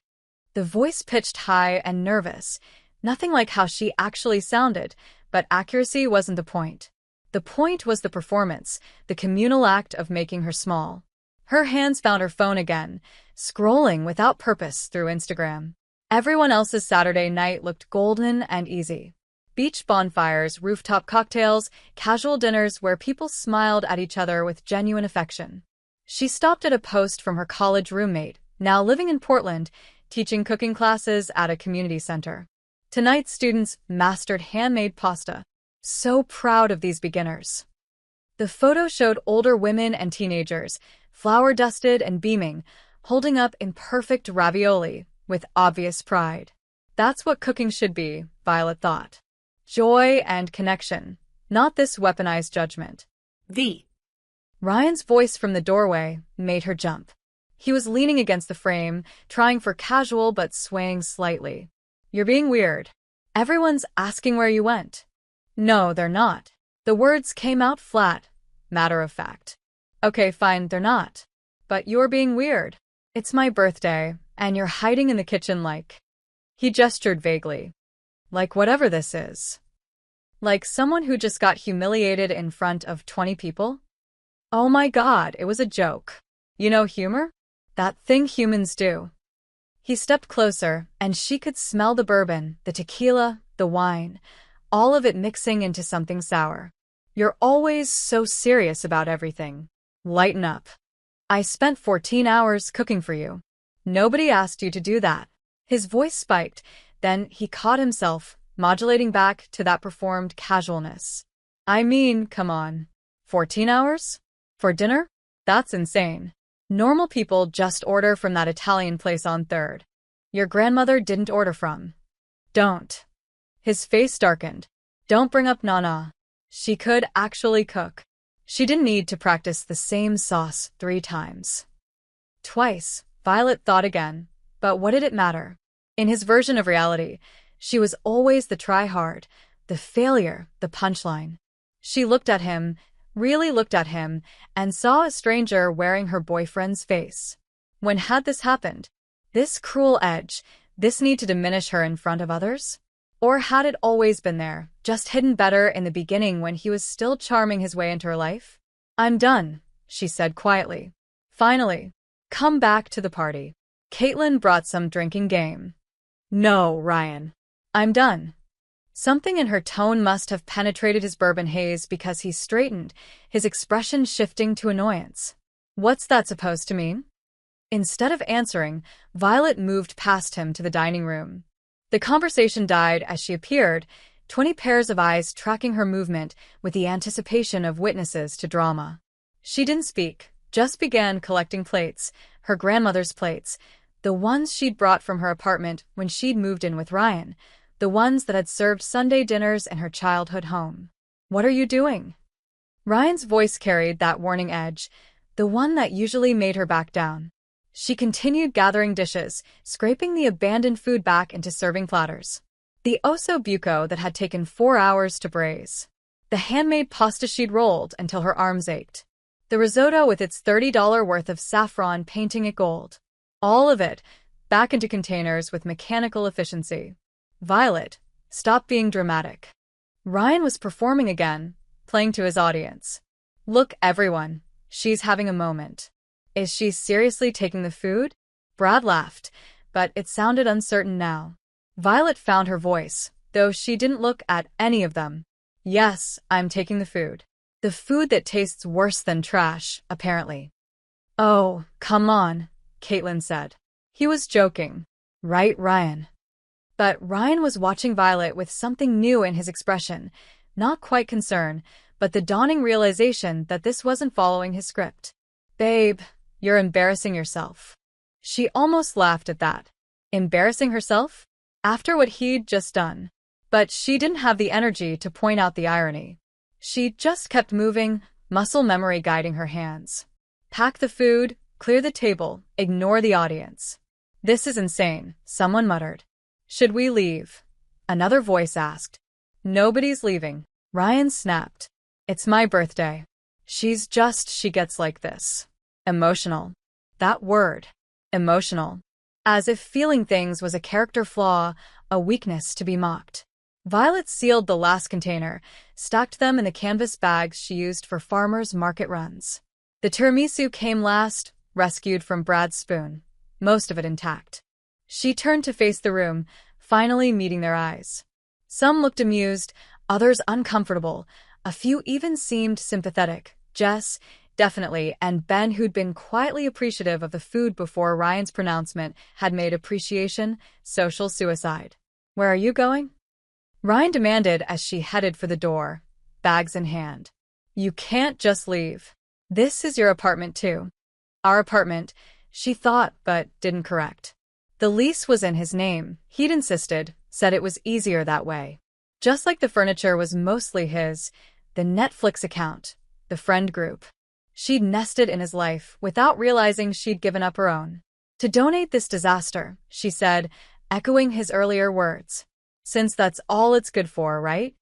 S1: The voice pitched high and nervous, nothing like how she actually sounded, but accuracy wasn't the point. The point was the performance, the communal act of making her small. Her hands found her phone again, scrolling without purpose through Instagram. Everyone else's Saturday night looked golden and easy. Beach bonfires, rooftop cocktails, casual dinners where people smiled at each other with genuine affection. She stopped at a post from her college roommate, now living in Portland, teaching cooking classes at a community center. Tonight's students mastered handmade pasta. So proud of these beginners. The photo showed older women and teenagers, flour-dusted and beaming, holding up imperfect ravioli with obvious pride. That's what cooking should be, Violet thought. Joy and connection, not this weaponized judgment. Ryan's voice from the doorway made her jump. He was leaning against the frame, trying for casual but swaying slightly. "You're being weird. Everyone's asking where you went." "No, they're not." The words came out flat, matter of fact. "Okay, fine, they're not. But you're being weird. It's my birthday, and you're hiding in the kitchen like..." He gestured vaguely. "Like whatever this is." Like someone who just got humiliated in front of 20 people? Oh my God, it was a joke. You know humor? That thing humans do. He stepped closer, and she could smell the bourbon, the tequila, the wine, all of it mixing into something sour. "You're always so serious about everything. Lighten up. I spent 14 hours cooking for you. Nobody asked you to do that." His voice spiked, then he caught himself, modulating back to that performed casualness. "I mean, come on. 14 hours? For dinner? That's insane. Normal people just order from that Italian place on 3rd. Your grandmother didn't order from." "Don't." His face darkened. "Don't bring up Nana. She could actually cook. She didn't need to practice the same sauce 3 times. Twice, Violet thought again, but what did it matter? In his version of reality, she was always the try-hard, the failure, the punchline. She looked at him, really looked at him, and saw a stranger wearing her boyfriend's face. When had this happened? This cruel edge, this need to diminish her in front of others? Or had it always been there, just hidden better in the beginning when he was still charming his way into her life? "I'm done," she said quietly. "Finally. Come back to the party." Caitlin brought some drinking game. "No, Ryan. I'm done." Something in her tone must have penetrated his bourbon haze because he straightened, his expression shifting to annoyance. "What's that supposed to mean?" Instead of answering, Violet moved past him to the dining room. The conversation died as she appeared, 20 pairs of eyes tracking her movement with the anticipation of witnesses to drama. She didn't speak, just began collecting plates, her grandmother's plates, the ones she'd brought from her apartment when she'd moved in with Ryan, the ones that had served Sunday dinners in her childhood home. "What are you doing?" Ryan's voice carried that warning edge, the one that usually made her back down. She continued gathering dishes, scraping the abandoned food back into serving platters. The osso buco that had taken 4 hours to braise. The handmade pasta she'd rolled until her arms ached. The risotto with its $30 worth of saffron painting it gold. All of it, back into containers with mechanical efficiency. "Violet, stop being dramatic." Ryan was performing again, playing to his audience. "Look, everyone, she's having a moment. Is she seriously taking the food?" Brad laughed, but it sounded uncertain now. Violet found her voice, though she didn't look at any of them. "Yes, I'm taking the food. The food that tastes worse than trash, apparently." "Oh, come on," Caitlin said. He was joking. "Right, Ryan?" But Ryan was watching Violet with something new in his expression, not quite concern, but the dawning realization that this wasn't following his script. "Babe, you're embarrassing yourself." She almost laughed at that. Embarrassing herself? After what he'd just done. But she didn't have the energy to point out the irony. She just kept moving, muscle memory guiding her hands. Pack the food, clear the table, ignore the audience. "This is insane," someone muttered. "Should we leave?" Another voice asked. "Nobody's leaving." Ryan snapped. "It's my birthday." She gets like this. Emotional. That word. Emotional. As if feeling things was a character flaw, a weakness to be mocked. Violet sealed the last container, stacked them in the canvas bags she used for farmers' market runs. The tiramisu came last, rescued from Brad's spoon, most of it intact. She turned to face the room, finally meeting their eyes. Some looked amused, others uncomfortable, a few even seemed sympathetic. Jess, definitely, and Ben, who'd been quietly appreciative of the food before Ryan's pronouncement, had made appreciation social suicide. "Where are you going?" Ryan demanded as she headed for the door, bags in hand. "You can't just leave. This is your apartment too." "Our apartment," she thought but didn't correct. The lease was in his name, he'd insisted, said it was easier that way. Just like the furniture was mostly his, the Netflix account, the friend group. She'd nested in his life without realizing she'd given up her own. "To donate this disaster," she said, echoing his earlier words. "Since that's all it's good for, right?"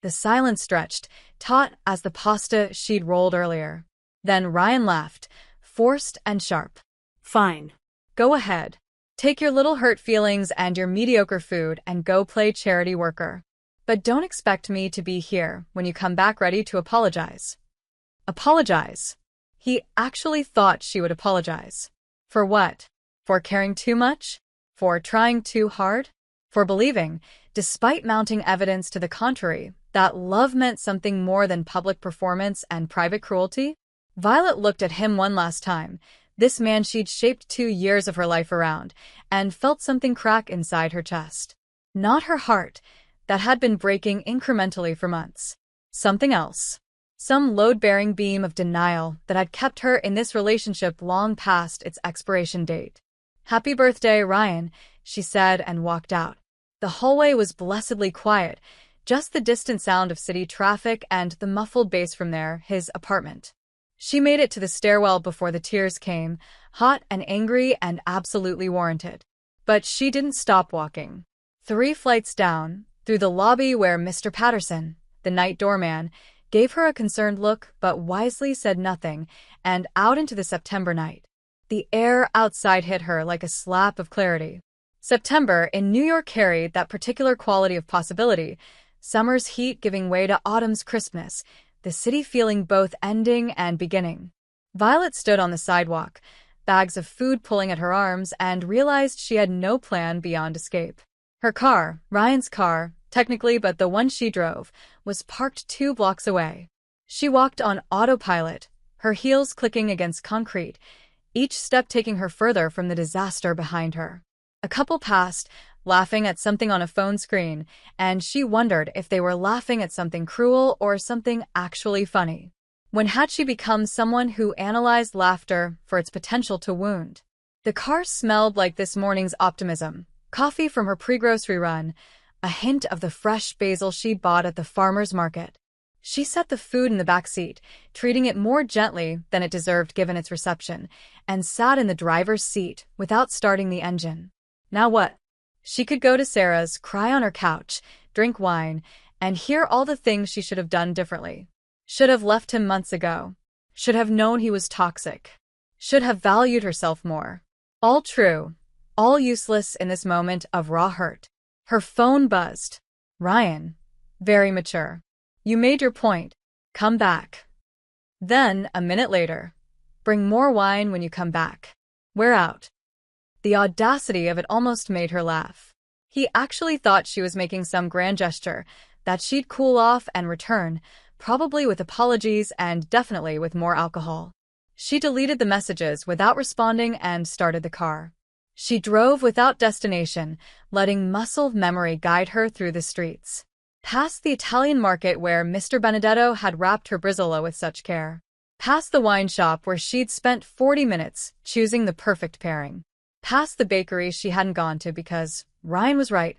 S1: The silence stretched, taut as the pasta she'd rolled earlier. Then Ryan laughed, forced and sharp. "Fine. Go ahead. Take your little hurt feelings and your mediocre food and go play charity worker. But don't expect me to be here when you come back ready to apologize." Apologize? He actually thought she would apologize. For what? For caring too much? For trying too hard? For believing, despite mounting evidence to the contrary, that love meant something more than public performance and private cruelty? Violet looked at him one last time, this man she'd shaped 2 years of her life around, and felt something crack inside her chest. Not her heart, that had been breaking incrementally for months. Something else. Some load-bearing beam of denial that had kept her in this relationship long past its expiration date. "Happy birthday, Ryan," she said and walked out. The hallway was blessedly quiet, just the distant sound of city traffic and the muffled bass from his apartment. She made it to the stairwell before the tears came, hot and angry and absolutely warranted. But she didn't stop walking. 3 flights down, through the lobby where Mr. Patterson, the night doorman, gave her a concerned look but wisely said nothing, and out into the September night. The air outside hit her like a slap of clarity. September in New York carried that particular quality of possibility, summer's heat giving way to autumn's crispness, the city feeling both ending and beginning. Violet stood on the sidewalk, bags of food pulling at her arms, and realized she had no plan beyond escape. Her car, Ryan's car, technically but the one she drove, was parked 2 blocks away. She walked on autopilot, her heels clicking against concrete, each step taking her further from the disaster behind her. A couple passed, laughing at something on a phone screen, and she wondered if they were laughing at something cruel or something actually funny. When had she become someone who analyzed laughter for its potential to wound? The car smelled like this morning's optimism, coffee from her pre-grocery run, a hint of the fresh basil she'd bought at the farmer's market. She set the food in the back seat, treating it more gently than it deserved given its reception, and sat in the driver's seat without starting the engine. Now what? She could go to Sarah's, cry on her couch, drink wine, and hear all the things she should have done differently. Should have left him months ago. Should have known he was toxic. Should have valued herself more. All true, all useless in this moment of raw hurt. Her phone buzzed. Ryan. Very mature. You made your point. Come back. Then, a minute later. Bring more wine when you come back. We're out. The audacity of it almost made her laugh. He actually thought she was making some grand gesture, that she'd cool off and return, probably with apologies and definitely with more alcohol. She deleted the messages without responding and started the car. She drove without destination, letting muscle memory guide her through the streets. Past the Italian market where Mr. Benedetto had wrapped her brizola with such care. Past the wine shop where she'd spent 40 minutes choosing the perfect pairing. Past the bakery she hadn't gone to because Ryan was right.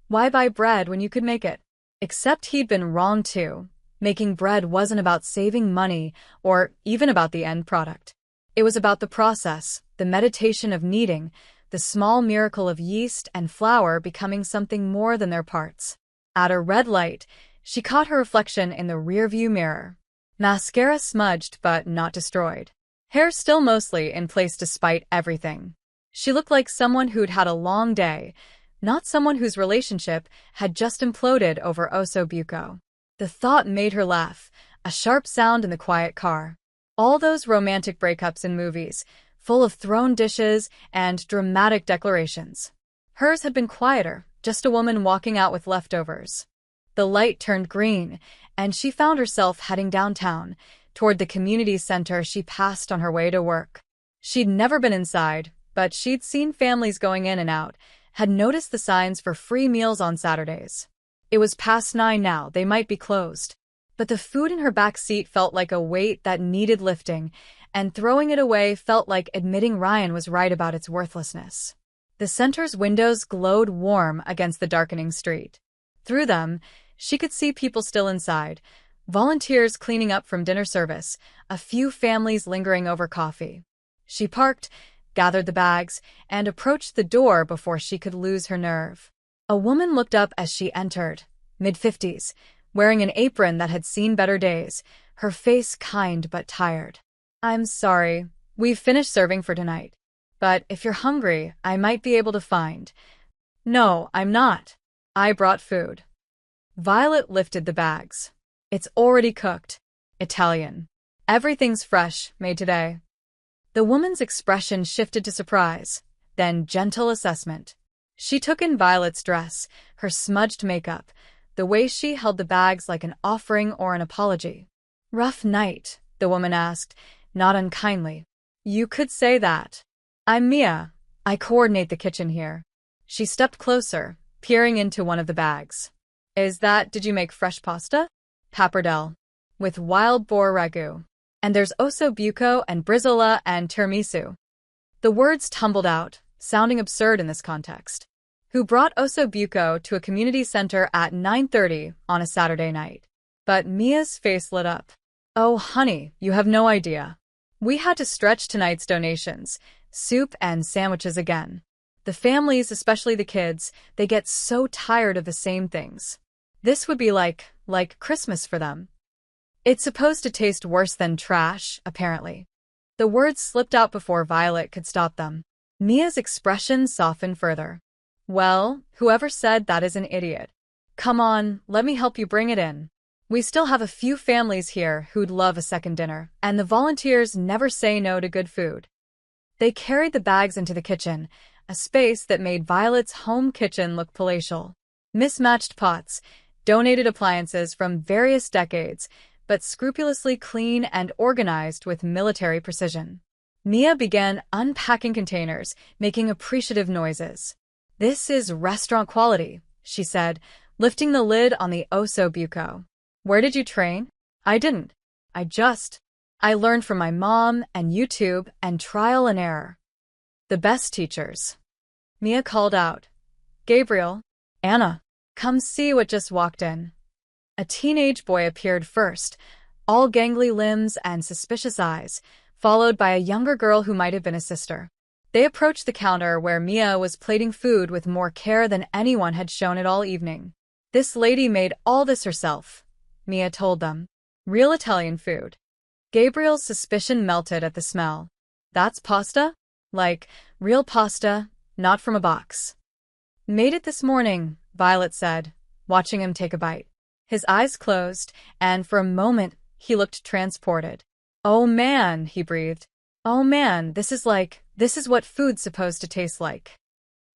S1: Why buy bread when you could make it? Except he'd been wrong too. Making bread wasn't about saving money or even about the end product. It was about the process, the meditation of kneading, the small miracle of yeast and flour becoming something more than their parts. At a red light, she caught her reflection in the rearview mirror. Mascara smudged but not destroyed. Hair still mostly in place despite everything. She looked like someone who'd had a long day, not someone whose relationship had just imploded over osso buco. The thought made her laugh, a sharp sound in the quiet car. All those romantic breakups in movies, full of thrown dishes and dramatic declarations. Hers had been quieter, just a woman walking out with leftovers. The light turned green, and she found herself heading downtown, toward the community center she passed on her way to work. She'd never been inside, but she'd seen families going in and out, had noticed the signs for free meals on Saturdays. It was past 9 now, they might be closed. But the food in her back seat felt like a weight that needed lifting, and throwing it away felt like admitting Ryan was right about its worthlessness. The center's windows glowed warm against the darkening street. Through them, she could see people still inside, volunteers cleaning up from dinner service, a few families lingering over coffee. She parked, gathered the bags, and approached the door before she could lose her nerve. A woman looked up as she entered, mid-50s, wearing an apron that had seen better days, her face kind but tired. I'm sorry, we've finished serving for tonight. But if you're hungry, I might be able to find. No, I'm not. I brought food. Violet lifted the bags. It's already cooked. Italian. Everything's fresh, made today. The woman's expression shifted to surprise, then gentle assessment. She took in Violet's dress, her smudged makeup, the way she held the bags like an offering or an apology. Rough night, the woman asked, not unkindly. You could say that. I'm Mia. I coordinate the kitchen here. She stepped closer, peering into one of the bags. Did you make fresh pasta? Pappardelle. With wild boar ragu. And there's osso buco and brizola and tiramisu. The words tumbled out, sounding absurd in this context. Who brought osso buco to a community center at 9:30 on a Saturday night? But Mia's face lit up. Oh, honey, you have no idea. We had to stretch tonight's donations, soup and sandwiches again. The families, especially the kids, they get so tired of the same things. This would be like Christmas for them. It's supposed to taste worse than trash, apparently. The words slipped out before Violet could stop them. Mia's expression softened further. Well, whoever said that is an idiot. Come on, let me help you bring it in. We still have a few families here who'd love a second dinner, and the volunteers never say no to good food. They carried the bags into the kitchen, a space that made Violet's home kitchen look palatial. Mismatched pots, donated appliances from various decades, but scrupulously clean and organized with military precision. Mia began unpacking containers, making appreciative noises. This is restaurant quality, she said, lifting the lid on the osso buco. Where did you train? I didn't. I just I learned from my mom and YouTube and trial and error. The best teachers. Mia called out. Gabriel, Anna, come see what just walked in. A teenage boy appeared first, all gangly limbs and suspicious eyes, followed by a younger girl who might have been a sister. They approached the counter where Mia was plating food with more care than anyone had shown it all evening. This lady made all this herself, Mia told them. Real Italian food. Gabriel's suspicion melted at the smell. That's pasta? Like, real pasta, not from a box. Made it this morning, Violet said, watching him take a bite. His eyes closed, and for a moment, he looked transported. Oh man, he breathed. Oh man, this is what food's supposed to taste like.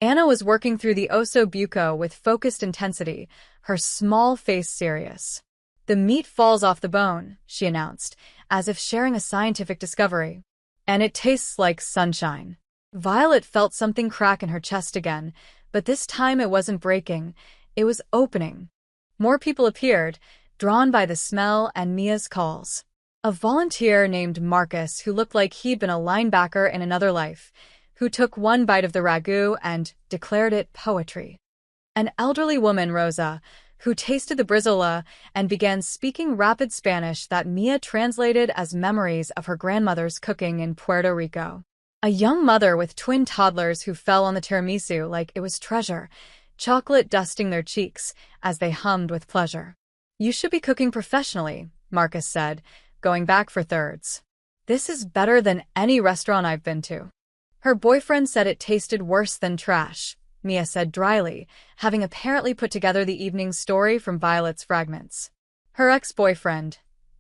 S1: Anna was working through the osso buco with focused intensity, her small face serious. The meat falls off the bone, she announced, as if sharing a scientific discovery. And it tastes like sunshine. Violet felt something crack in her chest again, but this time it wasn't breaking, it was opening. More people appeared, drawn by the smell and Mia's calls. A volunteer named Marcus who looked like he'd been a linebacker in another life, who took one bite of the ragu and declared it poetry. An elderly woman, Rosa, who tasted the brizola and began speaking rapid Spanish that Mia translated as memories of her grandmother's cooking in Puerto Rico. A young mother with twin toddlers who fell on the tiramisu like it was treasure, chocolate dusting their cheeks as they hummed with pleasure. You should be cooking professionally, Marcus said, going back for thirds. This is better than any restaurant I've been to. Her boyfriend said it tasted worse than trash, Mia said dryly, having apparently put together the evening's story from Violet's fragments. Her ex-boyfriend,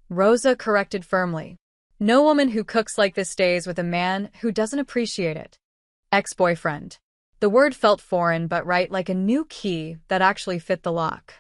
S1: Rosa corrected firmly. No woman who cooks like this stays with a man who doesn't appreciate it. Ex-boyfriend. The word felt foreign but right, like a new key that actually fit the lock.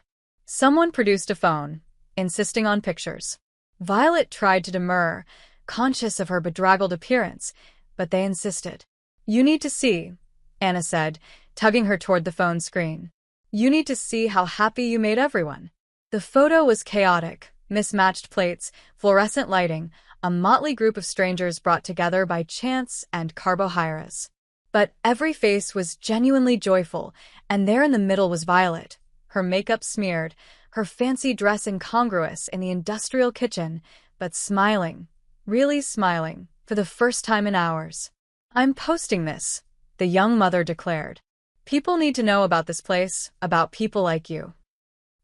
S1: Someone produced a phone, insisting on pictures. Violet tried to demur, conscious of her bedraggled appearance, but they insisted. You need to see, Anna said, tugging her toward the phone screen. You need to see how happy you made everyone. The photo was chaotic, mismatched plates, fluorescent lighting, a motley group of strangers brought together by chance and carbohydrates. But every face was genuinely joyful, and there in the middle was Violet, her makeup smeared, her fancy dress incongruous in the industrial kitchen, but smiling, really smiling, for the first time in hours. I'm posting this, the young mother declared. People need to know about this place, about people like you.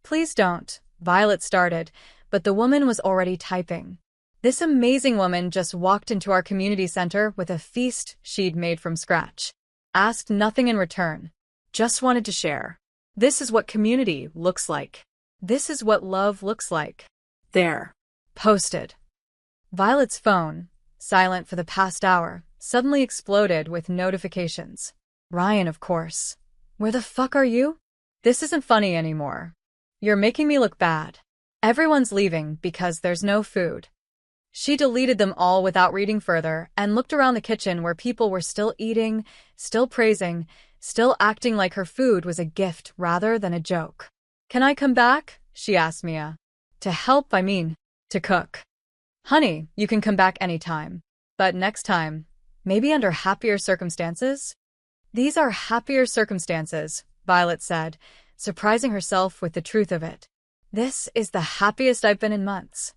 S1: Please don't, Violet started, but the woman was already typing. This amazing woman just walked into our community center with a feast she'd made from scratch. Asked nothing in return. Just wanted to share. This is what community looks like. This is what love looks like. There. Posted. Violet's phone, silent for the past hour, suddenly exploded with notifications. Ryan, of course. Where the fuck are you? This isn't funny anymore. You're making me look bad. Everyone's leaving because there's no food. She deleted them all without reading further and looked around the kitchen where people were still eating, still praising, still acting like her food was a gift rather than a joke. Can I come back? She asked Mia. To help, I mean, to cook. Honey, you can come back anytime. But next time, maybe under happier circumstances? These are happier circumstances, Violet said, surprising herself with the truth of it. This is the happiest I've been in months.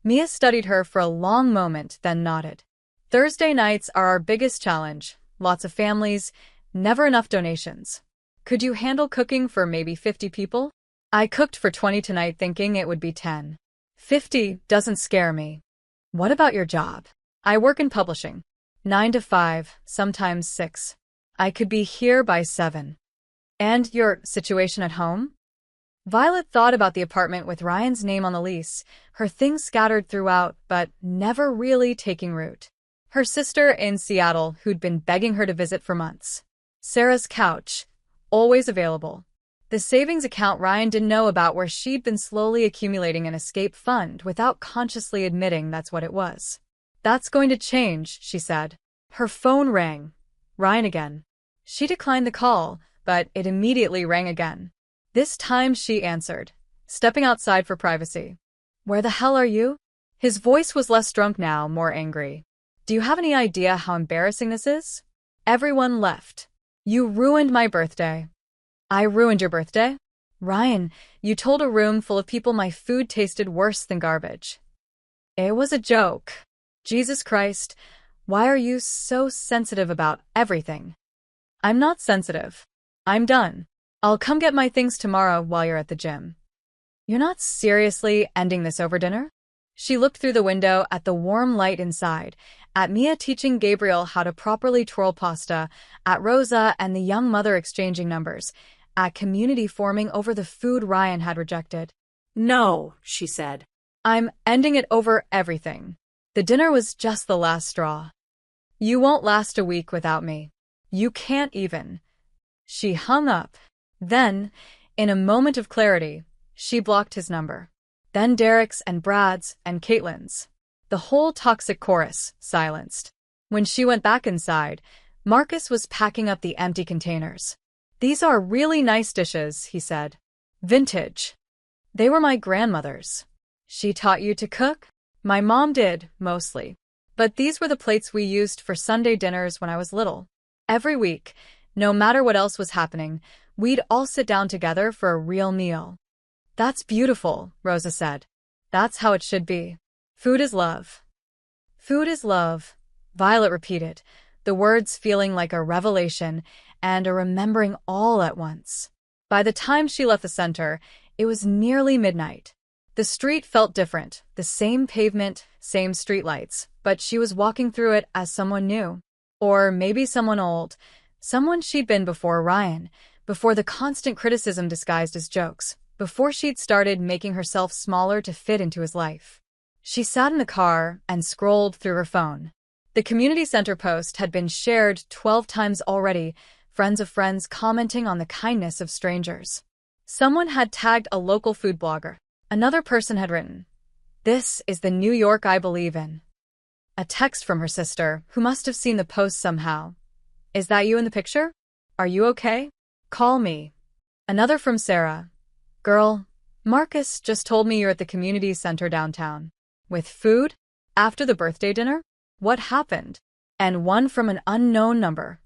S1: Mia studied her for a long moment, then nodded. Thursday nights are our biggest challenge. Lots of families, never enough donations. Could you handle cooking for maybe 50 people? I cooked for 20 tonight thinking it would be 10. 50 doesn't scare me. What about your job? I work in publishing. 9 to 5, sometimes 6. I could be here by 7. And your situation at home? Violet thought about the apartment with Ryan's name on the lease, her things scattered throughout, but never really taking root. Her sister in Seattle, who'd been begging her to visit for months. Sarah's couch, always available. The savings account Ryan didn't know about where she'd been slowly accumulating an escape fund without consciously admitting that's what it was. That's going to change, she said. Her phone rang. Ryan again. She declined the call, but it immediately rang again. This time she answered, stepping outside for privacy. Where the hell are you? His voice was less drunk now, more angry. Do you have any idea how embarrassing this is? Everyone left. You ruined my birthday. I ruined your birthday? Ryan, you told a room full of people my food tasted worse than garbage. It was a joke. Jesus Christ, why are you so sensitive about everything? I'm not sensitive. I'm done. I'll come get my things tomorrow while you're at the gym. You're not seriously ending this over dinner? She looked through the window at the warm light inside, at Mia teaching Gabriel how to properly twirl pasta, at Rosa and the young mother exchanging numbers, at community forming over the food Ryan had rejected.
S2: No, she said.
S1: I'm ending it over everything. The dinner was just the last straw. You won't last a week without me. You can't even. She hung up. Then, in a moment of clarity, she blocked his number. Then Derek's and Brad's and Caitlin's. The whole toxic chorus silenced. When she went back inside, Marcus was packing up the empty containers. These are really nice dishes, he said. Vintage. They were my grandmother's. She taught you to cook? My mom did, mostly. But these were the plates we used for Sunday dinners when I was little. Every week, no matter what else was happening, we'd all sit down together for a real meal. That's beautiful, Rosa said. That's how it should be. Food is love. Food is love, Violet repeated, the words feeling like a revelation and a remembering all at once. By the time she left the center, it was nearly midnight. The street felt different, the same pavement, same streetlights, but she was walking through it as someone new. Or maybe someone old, someone she'd been before Ryan, before the constant criticism disguised as jokes, before she'd started making herself smaller to fit into his life. She sat in the car and scrolled through her phone. The community center post had been shared 12 times already, friends of friends commenting on the kindness of strangers. Someone had tagged a local food blogger. Another person had written, "This is the New York I believe in." A text from her sister, who must have seen the post somehow. "Is that you in the picture? Are you okay? Call me." Another from Sarah. "Girl, Marcus just told me you're at the community center downtown. With food? After the birthday dinner? What happened?" And one from an unknown number.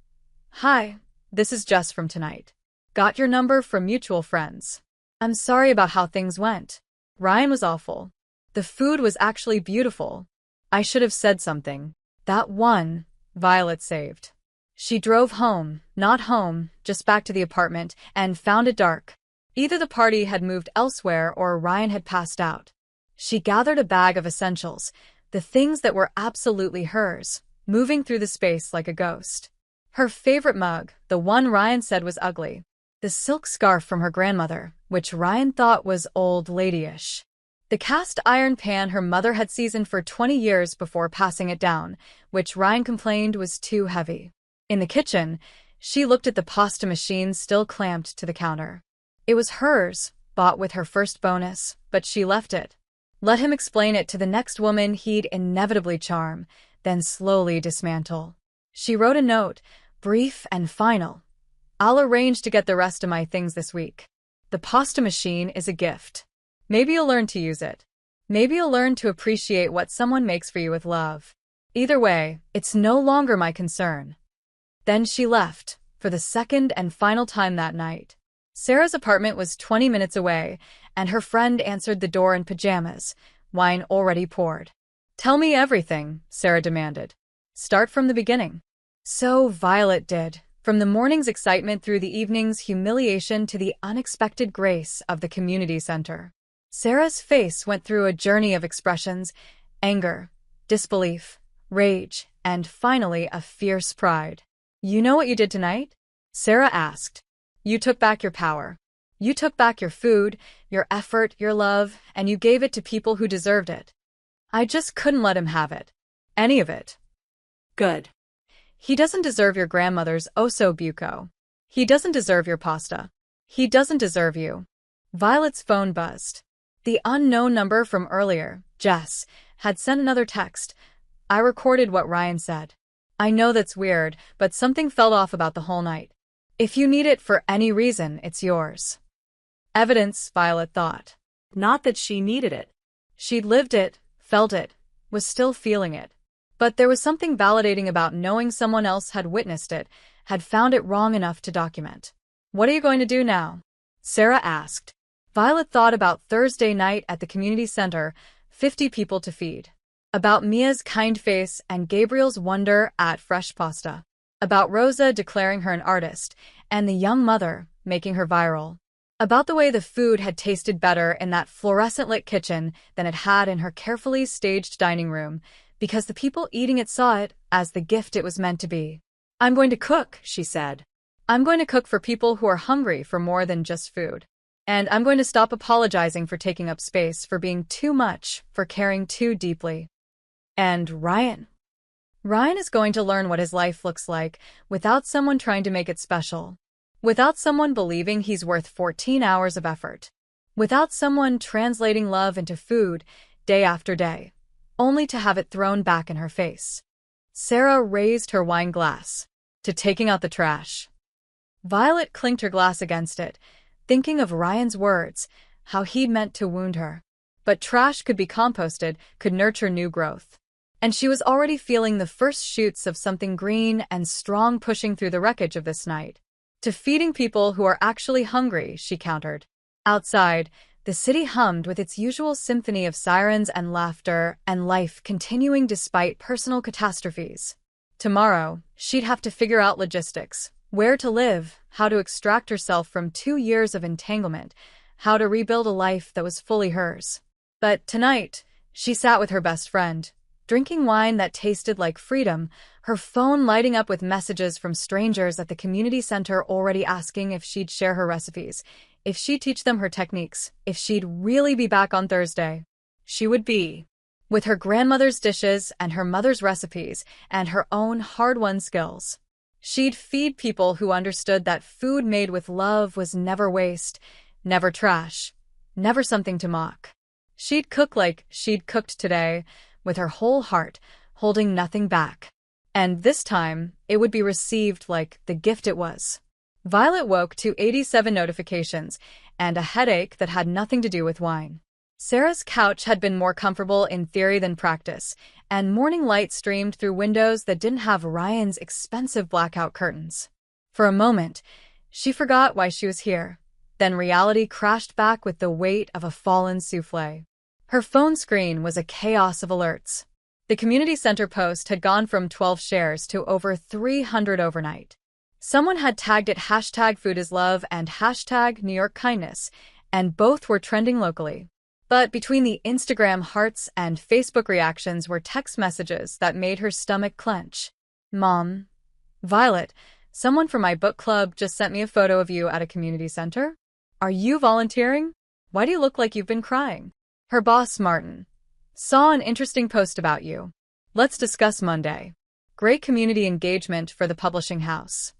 S1: "Hi, this is Jess from tonight. Got your number from mutual friends. I'm sorry about how things went. Ryan was awful. The food was actually beautiful. I should have said something." That one, Violet saved. She drove home, not home, just back to the apartment, and found it dark. Either the party had moved elsewhere or Ryan had passed out. She gathered a bag of essentials, the things that were absolutely hers, moving through the space like a ghost. Her favorite mug, the one Ryan said was ugly. The silk scarf from her grandmother, which Ryan thought was old ladyish. The cast iron pan her mother had seasoned for 20 years before passing it down, which Ryan complained was too heavy. In the kitchen, she looked at the pasta machine still clamped to the counter. It was hers, bought with her first bonus, but she left it. Let him explain it to the next woman he'd inevitably charm, then slowly dismantle. She wrote a note, brief and final. "I'll arrange to get the rest of my things this week. The pasta machine is a gift. Maybe you'll learn to use it. Maybe you'll learn to appreciate what someone makes for you with love. Either way, it's no longer my concern." Then she left, for the second and final time that night. Sarah's apartment was 20 minutes away, and her friend answered the door in pajamas, wine already poured. "Tell me everything," Sarah demanded. "Start from the beginning." So Violet did. From the morning's excitement through the evening's humiliation to the unexpected grace of the community center. Sarah's face went through a journey of expressions: anger, disbelief, rage, and finally a fierce pride. "You know what you did tonight?" Sarah asked. "You took back your power. You took back your food, your effort, your love, and you gave it to people who deserved it. I just couldn't let him have it. Any of it."
S2: "Good.
S1: He doesn't deserve your grandmother's osso buco. He doesn't deserve your pasta. He doesn't deserve you." Violet's phone buzzed. The unknown number from earlier, Jess, had sent another text. "I recorded what Ryan said. I know that's weird, but something felt off about the whole night. If you need it for any reason, it's yours." Evidence, Violet thought.
S2: Not that she needed it.
S1: She'd lived it, felt it, was still feeling it. But there was something validating about knowing someone else had witnessed it, had found it wrong enough to document. "What are you going to do now?" Sarah asked. Violet thought about Thursday night at the community center, 50 people to feed. About Mia's kind face and Gabriel's wonder at fresh pasta. About Rosa declaring her an artist, and the young mother making her viral. About the way the food had tasted better in that fluorescent-lit kitchen than it had in her carefully staged dining room, because the people eating it saw it as the gift it was meant to be. "I'm going to cook," she said. "I'm going to cook for people who are hungry for more than just food. And I'm going to stop apologizing for taking up space, for being too much, for caring too deeply." And Ryan? Ryan is going to learn what his life looks like without someone trying to make it special. Without someone believing he's worth 14 hours of effort. Without someone translating love into food day after day, only to have it thrown back in her face. Sarah raised her wine glass to taking out the trash. Violet clinked her glass against it, thinking of Ryan's words, how he'd meant to wound her. But trash could be composted, could nurture new growth. And she was already feeling the first shoots of something green and strong pushing through the wreckage of this night. "To feeding people who are actually hungry," she countered. Outside, the city hummed with its usual symphony of sirens and laughter and life continuing despite personal catastrophes. Tomorrow, she'd have to figure out logistics, where to live, how to extract herself from 2 years of entanglement, how to rebuild a life that was fully hers. But tonight, she sat with her best friend, drinking wine that tasted like freedom, her phone lighting up with messages from strangers at the community center already asking if she'd share her recipes, if she'd teach them her techniques, if she'd really be back on Thursday. She would be. With her grandmother's dishes and her mother's recipes and her own hard-won skills. She'd feed people who understood that food made with love was never waste, never trash, never something to mock. She'd cook like she'd cooked today, with her whole heart, holding nothing back. And this time, it would be received like the gift it was. Violet woke to 87 notifications and a headache that had nothing to do with wine. Sarah's couch had been more comfortable in theory than practice, and morning light streamed through windows that didn't have Ryan's expensive blackout curtains. For a moment, she forgot why she was here. Then reality crashed back with the weight of a fallen souffle. Her phone screen was a chaos of alerts. The community center post had gone from 12 shares to over 300 overnight. Someone had tagged it #FoodIsLove and #NewYorkKindness, and both were trending locally. But between the Instagram hearts and Facebook reactions were text messages that made her stomach clench. "Mom, Violet, someone from my book club just sent me a photo of you at a community center. Are you volunteering? Why do you look like you've been crying? Her boss, Martin, saw an interesting post about you. Let's discuss Monday." Great community engagement for the publishing house.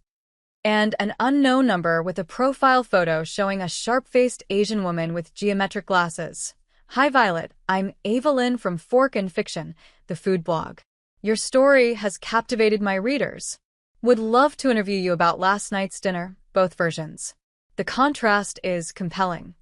S1: And an unknown number with a profile photo showing a sharp-faced Asian woman with geometric glasses. "Hi Violet, I'm Ava Lynn from Fork and Fiction, the food blog. Your story has captivated my readers. Would love to interview you about last night's dinner, both versions. The contrast is compelling."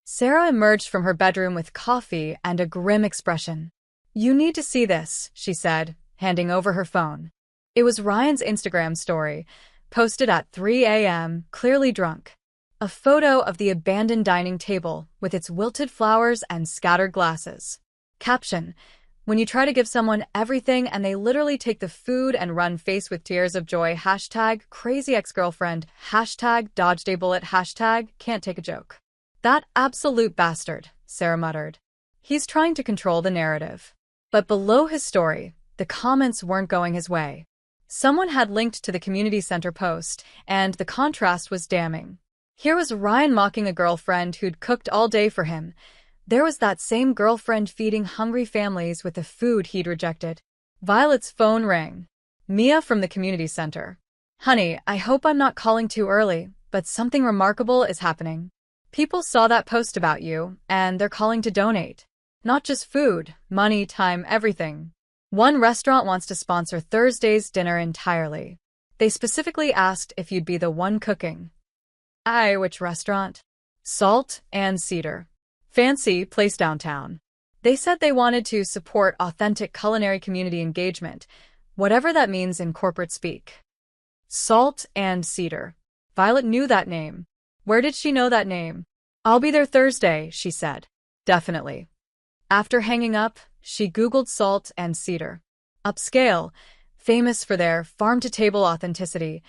S1: Sarah emerged from her bedroom with coffee and a grim expression. "You need to see this," she said, handing over her phone. It was Ryan's Instagram story, posted at 3 a.m., clearly drunk. A photo of the abandoned dining table with its wilted flowers and scattered glasses. Caption: "When you try to give someone everything and they literally take the food and run face with tears of joy, #crazy-ex-girlfriend, #dodged-a-bullet, #can't take a joke. That absolute bastard," Sarah muttered. "He's trying to control the narrative." But below his story, the comments weren't going his way. Someone had linked to the community center post, and the contrast was damning. Here was Ryan mocking a girlfriend who'd cooked all day for him. There was that same girlfriend feeding hungry families with the food he'd rejected. Violet's phone rang. Mia from the community center. "Honey, I hope I'm not calling too early, but something remarkable is happening. People saw that post about you, and they're calling to donate. Not just food, money, time, everything. One restaurant wants to sponsor Thursday's dinner entirely. They specifically asked if you'd be the one cooking." Which restaurant? "Salt and Cedar. Fancy place downtown. They said they wanted to support authentic culinary community engagement, whatever that means in corporate speak. Salt and Cedar. Violet knew that name. Where did she know that name? I'll be there Thursday, she said. Definitely. After hanging up, she Googled Salt and Cedar. Upscale, famous for their farm-to-table authenticity,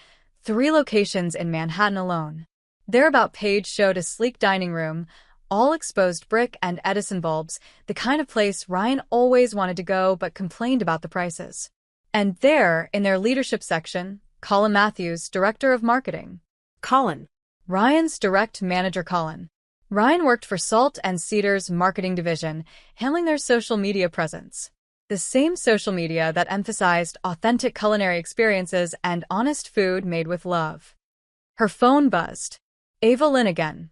S1: 3 locations in Manhattan alone. Their About page showed a sleek dining room, all exposed brick and Edison bulbs, the kind of place Ryan always wanted to go but complained about the prices. And there, in their leadership section, Colin Matthews, director of marketing.
S2: Colin.
S1: Ryan's direct manager Colin. Ryan worked for Salt and Cedar's marketing division, handling their social media presence. The same social media that emphasized authentic culinary experiences and honest food made with love. Her phone buzzed. Ava Lynn again.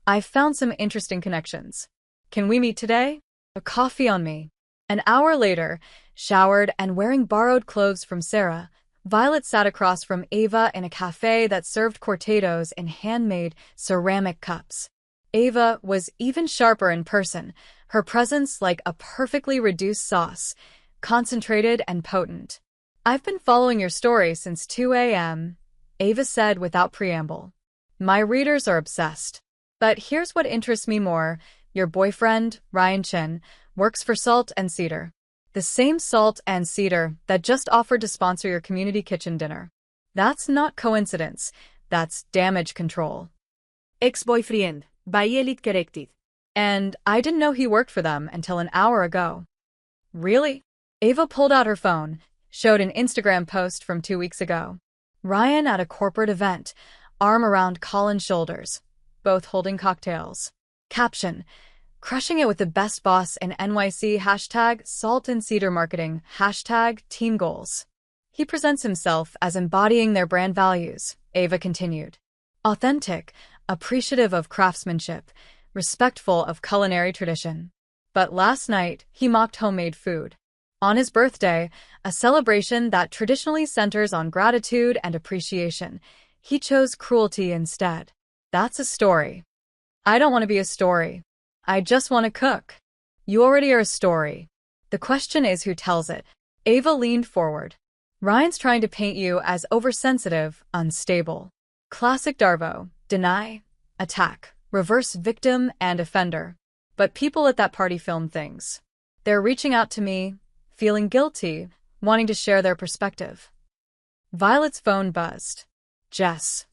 S1: I've found some interesting connections. Can we meet today? A coffee on me. An hour later, showered and wearing borrowed clothes from Sarah, Violet sat across from Ava in a cafe that served cortados in handmade ceramic cups. Ava was even sharper in person, her presence like a perfectly reduced sauce, concentrated and potent. I've been following your story since 2 a.m., Ava said without preamble. My readers are obsessed. But here's what interests me more. Your boyfriend, Ryan Chin, works for Salt and Cedar. The same Salt and Cedar that just offered to sponsor your community kitchen dinner. That's not coincidence. That's damage control.
S2: Ex-boyfriend. Violet corrected.
S1: And I didn't know he worked for them until an hour ago. Really? Ava pulled out her phone, showed an Instagram post from 2 weeks ago. Ryan at a corporate event, arm around Colin's shoulders, both holding cocktails. Caption: crushing it with the best boss in NYC, hashtag Salt and Cedar Marketing, hashtag Team Goals. He presents himself as embodying their brand values, Ava continued. Authentic, appreciative of craftsmanship, respectful of culinary tradition. But last night, he mocked homemade food. On his birthday, a celebration that traditionally centers on gratitude and appreciation, he chose cruelty instead. That's a story. I don't want to be a story. I just want to cook. You already are a story. The question is who tells it. Ava leaned forward. Ryan's trying to paint you as oversensitive, unstable. Classic Darvo. Deny, attack, reverse victim and offender. But people at that party film things. They're reaching out to me, feeling guilty, wanting to share their perspective. Violet's phone buzzed. Jess.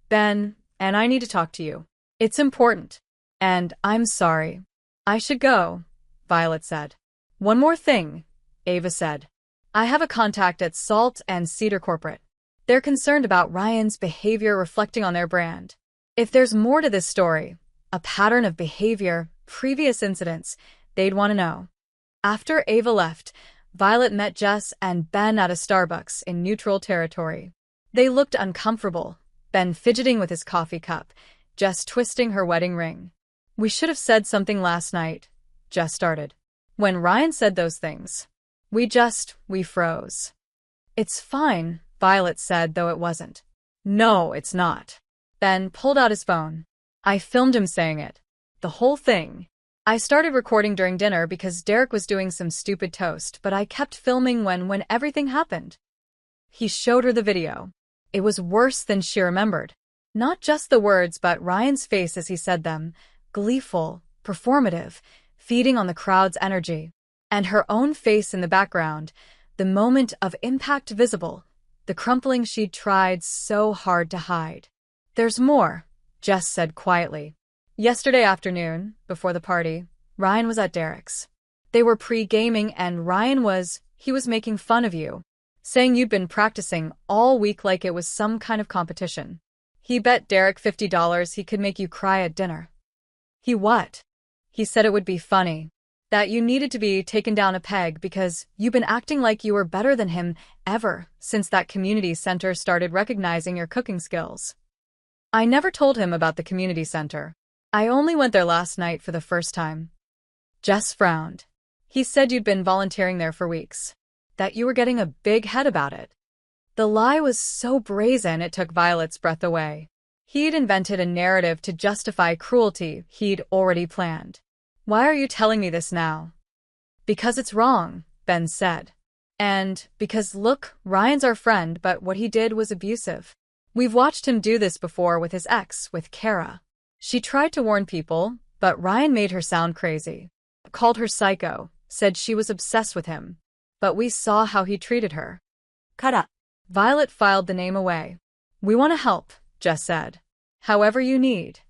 S1: Ben, and I need to talk to you. It's important. And I'm sorry. I should go, Violet said. One more thing, Ava said. I have a contact at Salt and Cedar Corporate. They're concerned about Ryan's behavior reflecting on their brand. If there's more to this story, a pattern of behavior, previous incidents, they'd want to know. After Ava left, Violet met Jess and Ben at a Starbucks in neutral territory. They looked uncomfortable, Ben fidgeting with his coffee cup, Jess twisting her wedding ring. We should have said something last night, Jess started. When Ryan said those things, we froze. It's fine, Violet said, though it wasn't. No, it's not. Ben pulled out his phone. I filmed him saying it. The whole thing. I started recording during dinner because Derek was doing some stupid toast, but I kept filming when everything happened. He showed her the video. It was worse than she remembered. Not just the words, but Ryan's face as he said them, gleeful, performative, feeding on the crowd's energy. And her own face in the background, the moment of impact visible, the crumpling she'd tried so hard to hide. There's more, Jess said quietly. Yesterday afternoon, before the party, Ryan was at Derek's. They were pre-gaming and Ryan was making fun of you, saying you'd been practicing all week like it was some kind of competition. He bet Derek $50 he could make you cry at dinner. He what? He said it would be funny. That you needed to be taken down a peg because you've been acting like you were better than him ever since that community center started recognizing your cooking skills. I never told him about the community center. I only went there last night for the first time. Jess frowned. He said you'd been volunteering there for weeks. That you were getting a big head about it. The lie was so brazen it took Violet's breath away. He'd invented a narrative to justify cruelty he'd already planned. Why are you telling me this now? Because it's wrong, Ben said. And because, look, Ryan's our friend, but what he did was abusive. We've watched him do this before with his ex, with Kara. She tried to warn people, but Ryan made her sound crazy. Called her psycho, said she was obsessed with him. But we saw how he treated her.
S2: Kara.
S1: Violet filed the name away. We want to help, Jess said. However you need.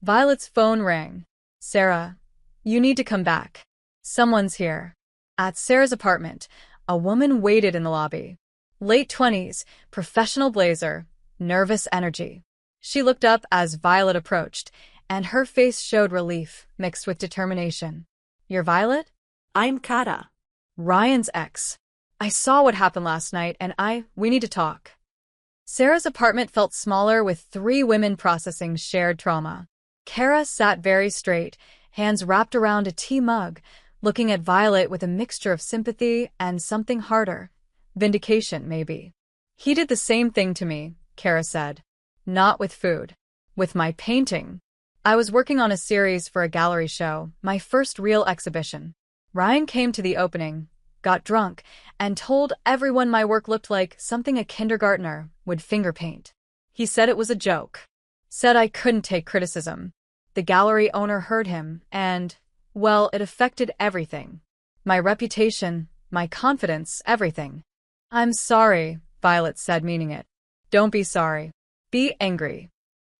S1: Violet's phone rang. Sarah, you need to come back. Someone's here. At Sarah's apartment, a woman waited in the lobby. Late 20s, professional blazer, nervous energy. She looked up as Violet approached, and her face showed relief mixed with determination. You're Violet?
S2: I'm Kara.
S1: Ryan's ex. I saw what happened last night, and we need to talk. Sarah's apartment felt smaller with 3 women processing shared trauma. Kara sat very straight, hands wrapped around a tea mug, looking at Violet with a mixture of sympathy and something harder. Vindication, maybe. He did the same thing to me, Kara said. Not with food. With my painting. I was working on a series for a gallery show, my first real exhibition. Ryan came to the opening, got drunk, and told everyone my work looked like something a kindergartner would finger paint. He said it was a joke. Said I couldn't take criticism. The gallery owner heard him, and, well, it affected everything. My reputation, my confidence, everything. I'm sorry, Violet said, meaning it. Don't be sorry. Be angry.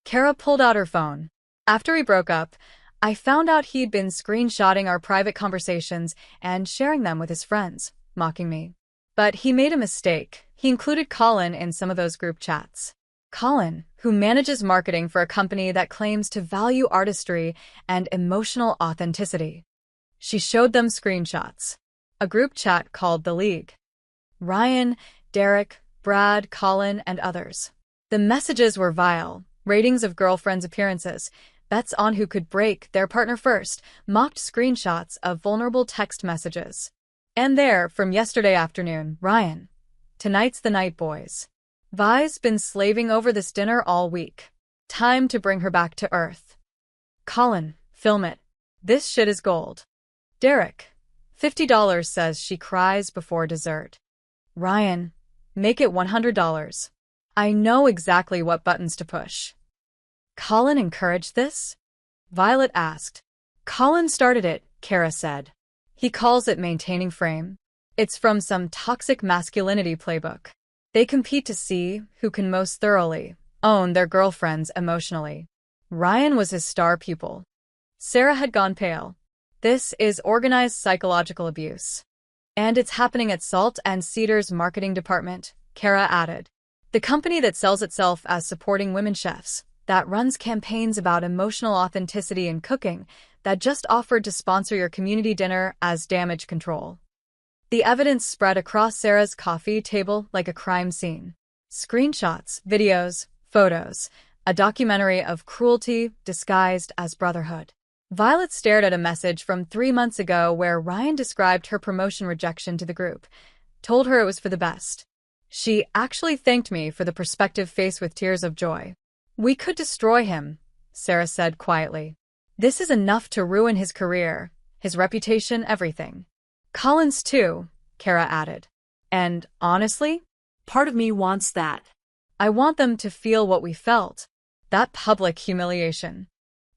S1: Kara pulled out her phone. After we broke up, I found out he'd been screenshotting our private conversations and sharing them with his friends, mocking me. But he made a mistake. He included Colin in some of those group chats. Colin, who manages marketing for a company that claims to value artistry and emotional authenticity. She showed them screenshots. A group chat called The League. Ryan, Derek, Brad, Colin, and others. The messages were vile. Ratings of girlfriends' appearances, bets on who could break their partner first, mocked screenshots of vulnerable text messages. And there, from yesterday afternoon, Ryan. Tonight's the night, boys. Vi's been slaving over this dinner all week. Time to bring her back to earth. Colin, film it. This shit is gold. Derek, $50 says she cries before dessert. Ryan, make it $100. I know exactly what buttons to push. Colin encouraged this? Violet asked. Colin started it, Kara said. He calls it maintaining frame. It's from some toxic masculinity playbook. They compete to see who can most thoroughly own their girlfriends emotionally. Ryan was his star pupil. Sarah had gone pale. This is organized psychological abuse. And it's happening at Salt and Cedar's marketing department, Kara added. The company that sells itself as supporting women chefs, that runs campaigns about emotional authenticity in cooking, that just offered to sponsor your community dinner as damage control. The evidence spread across Sarah's coffee table like a crime scene. Screenshots, videos, photos, a documentary of cruelty disguised as brotherhood. Violet stared at a message from 3 months ago where Ryan described her promotion rejection to the group, told her it was for the best. She actually thanked me for the perspective face with tears of joy. We could destroy him, Sarah said quietly. This is enough to ruin his career, his reputation, everything. Colin's too, Kara added. And, honestly,
S2: Part of me wants that.
S1: I want them to feel what we felt. That public humiliation.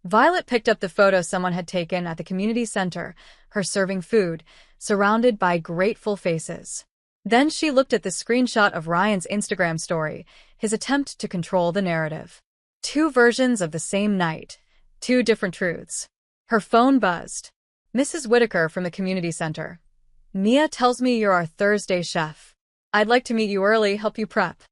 S1: Violet picked up the photo someone had taken at the community center, her serving food, surrounded by grateful faces. Then she looked at the screenshot of Ryan's Instagram story, his attempt to control the narrative. 2 versions of the same night, 2 different truths. Her phone buzzed. Mrs. Whitaker from the community center. Mia tells me you're our Thursday chef. I'd like to meet you early, help you prep.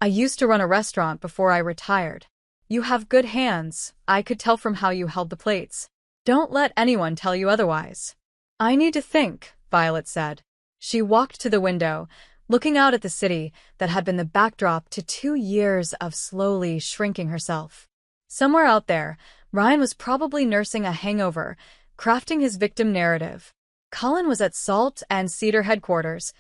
S1: I used to run a restaurant before I retired. You have good hands, I could tell from how you held the plates. Don't let anyone tell you otherwise. I need to think, Violet said. She walked to the window, looking out at the city that had been the backdrop to 2 years of slowly shrinking herself. Somewhere out there, Ryan was probably nursing a hangover, crafting his victim narrative. Colin was at Salt and Cedar headquarters,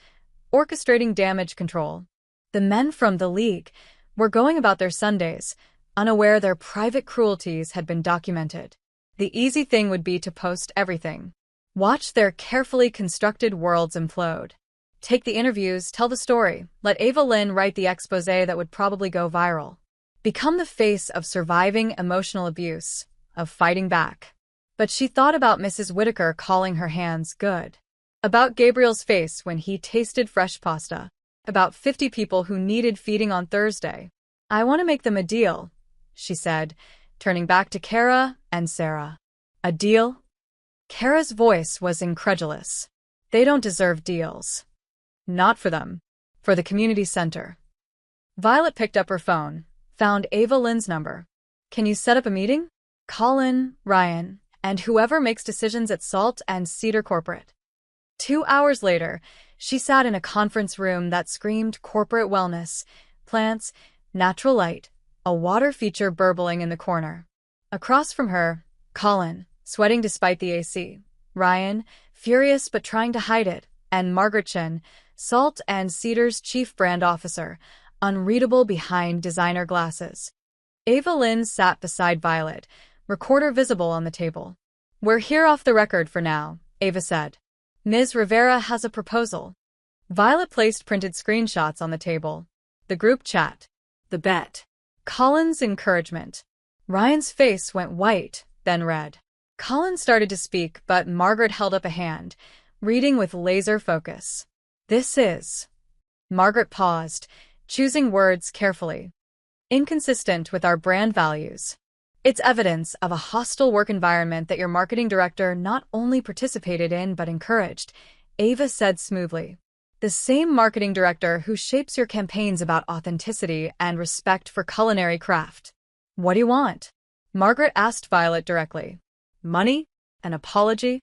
S1: orchestrating damage control. The men from the League were going about their Sundays, unaware their private cruelties had been documented. The easy thing would be to post everything. Watch their carefully constructed worlds implode. Take the interviews, tell the story. Let Ava Lynn write the exposé that would probably go viral. Become the face of surviving emotional abuse, of fighting back. But she thought about Mrs. Whitaker calling her hands good. About Gabriel's face when he tasted fresh pasta. About 50 people who needed feeding on Thursday. I want to make them a deal, she said, turning back to Kara and Sarah. A deal? Kara's voice was incredulous. They don't deserve deals. Not for them. For the community center. Violet picked up her phone, found Ava Lynn's number. Can you set up a meeting? Colin, Ryan, and whoever makes decisions at Salt and Cedar Corporate. 2 hours later, she sat in a conference room that screamed corporate wellness, plants, natural light, a water feature burbling in the corner. Across from her, Colin, sweating despite the AC, Ryan, furious but trying to hide it, and Margaret Chin, Salt and Cedar's chief brand officer, unreadable behind designer glasses. Ava Lynn sat beside Violet, recorder visible on the table. We're here off the record for now, Ava said. Ms. Rivera has a proposal. Violet placed printed screenshots on the table. The group chat.
S2: The bet.
S1: Colin's encouragement. Ryan's face went white, then red. Colin started to speak, but Margaret held up a hand, reading with laser focus. This is... Margaret paused, choosing words carefully. Inconsistent with our brand values. It's evidence of a hostile work environment that your marketing director not only participated in but encouraged, Ava said smoothly. The same marketing director who shapes your campaigns about authenticity and respect for culinary craft. What do you want? Margaret asked Violet directly. Money? An apology?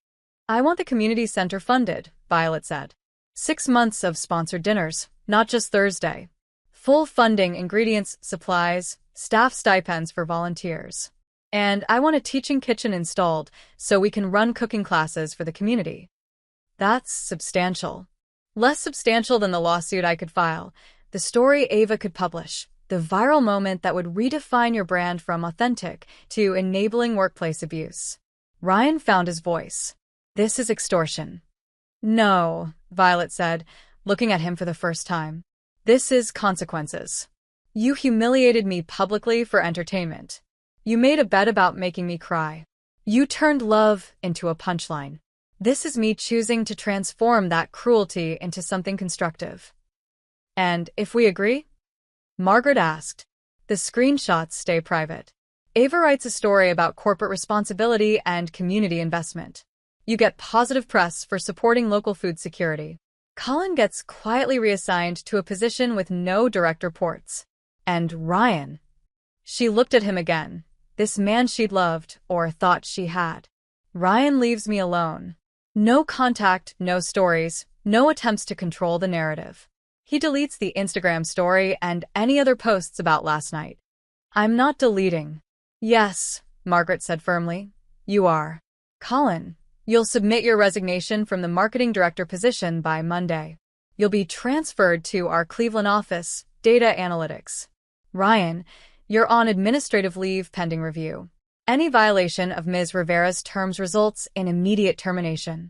S1: I want the community center funded, Violet said. 6 months of sponsored dinners, not just Thursday. Full funding, ingredients, supplies, staff stipends for volunteers. And I want a teaching kitchen installed so we can run cooking classes for the community. That's substantial. Less substantial than the lawsuit I could file, the story Ava could publish, the viral moment that would redefine your brand from authentic to enabling workplace abuse. Ryan found his voice. This is extortion. No, Violet said, looking at him for the first time. This is consequences. You humiliated me publicly for entertainment. You made a bet about making me cry. You turned love into a punchline. This is me choosing to transform that cruelty into something constructive. And if we agree? Margaret asked. The screenshots stay private. Ava writes a story about corporate responsibility and community investment. You get positive press for supporting local food security. Colin gets quietly reassigned to a position with no direct reports. And Ryan. She looked at him again, this man she'd loved, or thought she had. Ryan leaves me alone. No contact, no stories, no attempts to control the narrative. He deletes the Instagram story and any other posts about last night. I'm not deleting. Yes, Margaret said firmly. You are. Colin, you'll submit your resignation from the marketing director position by Monday. You'll be transferred to our Cleveland office, data analytics. Ryan, you're on administrative leave pending review. Any violation of Ms. Rivera's terms results in immediate termination.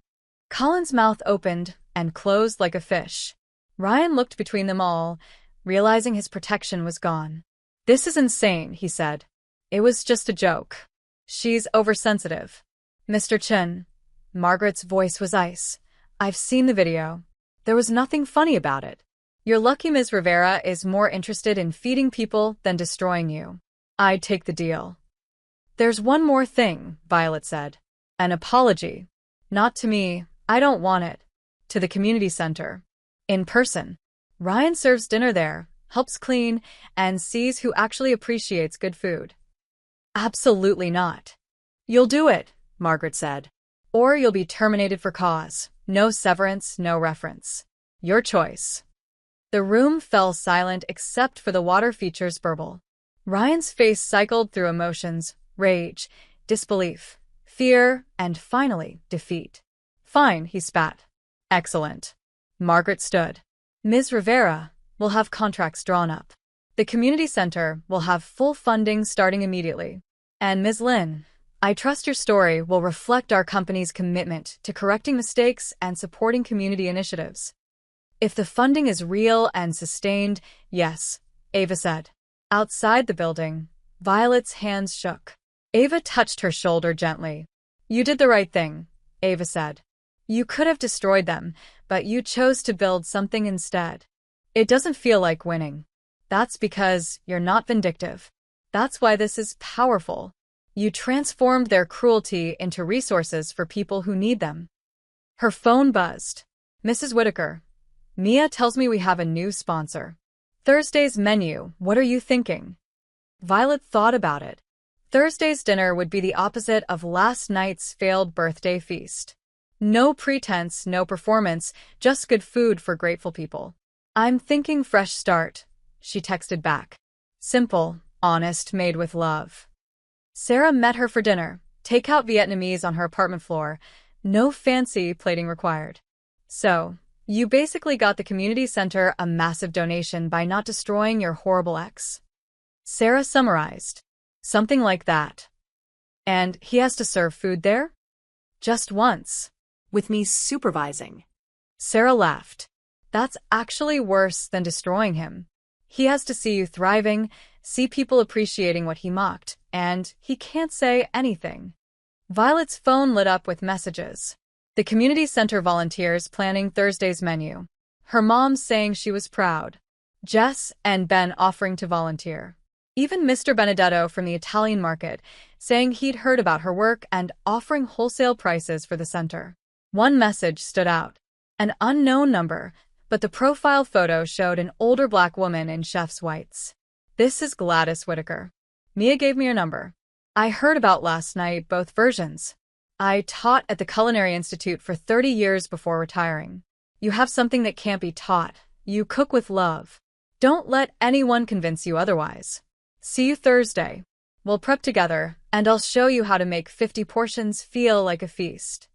S1: Colin's mouth opened and closed like a fish. Ryan looked between them all, realizing his protection was gone. This is insane, he said. It was just a joke. She's oversensitive. Mr. Chin. Margaret's voice was ice. I've seen the video. There was nothing funny about it. You're lucky Ms. Rivera is more interested in feeding people than destroying you. I'd take the deal. There's one more thing, Violet said. An apology. Not to me, I don't want it. To the community center. In person. Ryan serves dinner there, helps clean, and sees who actually appreciates good food. Absolutely not. You'll do it, Margaret said. Or you'll be terminated for cause. No severance, no reference. Your choice. The room fell silent except for the water feature's burble. Ryan's face cycled through emotions. Rage, disbelief, fear, and finally, defeat. Fine, he spat. Excellent. Margaret stood. Ms. Rivera will have contracts drawn up. The community center will have full funding starting immediately. And Ms. Lynn, I trust your story will reflect our company's commitment to correcting mistakes and supporting community initiatives. If the funding is real and sustained, yes, Ava said. Outside the building, Violet's hands shook. Ava touched her shoulder gently. You did the right thing, Ava said. You could have destroyed them, but you chose to build something instead. It doesn't feel like winning. That's because you're not vindictive. That's why this is powerful. You transformed their cruelty into resources for people who need them. Her phone buzzed. Mrs. Whitaker, Mia tells me we have a new sponsor. Thursday's menu, what are you thinking? Violet thought about it. Thursday's dinner would be the opposite of last night's failed birthday feast. No pretense, no performance, just good food for grateful people. I'm thinking fresh start, she texted back. Simple, honest, made with love. Sarah met her for dinner, takeout Vietnamese on her apartment floor, no fancy plating required. So, you basically got the community center a massive donation by not destroying your horrible ex. Sarah summarized. Something like that. And he has to serve food there? Just once.
S2: With me supervising.
S1: Sarah laughed. That's actually worse than destroying him. He has to see you thriving, see people appreciating what he mocked, and he can't say anything. Violet's phone lit up with messages. The community center volunteers planning Thursday's menu. Her mom saying she was proud. Jess and Ben offering to volunteer. Even Mr. Benedetto from the Italian market saying he'd heard about her work and offering wholesale prices for the center. One message stood out. An unknown number, but the profile photo showed an older black woman in chef's whites. This is Gladys Whitaker. Mia gave me your number. I heard about last night both versions. I taught at the Culinary Institute for 30 years before retiring. You have something that can't be taught. You cook with love. Don't let anyone convince you otherwise. See you Thursday. We'll prep together, and I'll show you how to make 50 portions feel like a feast.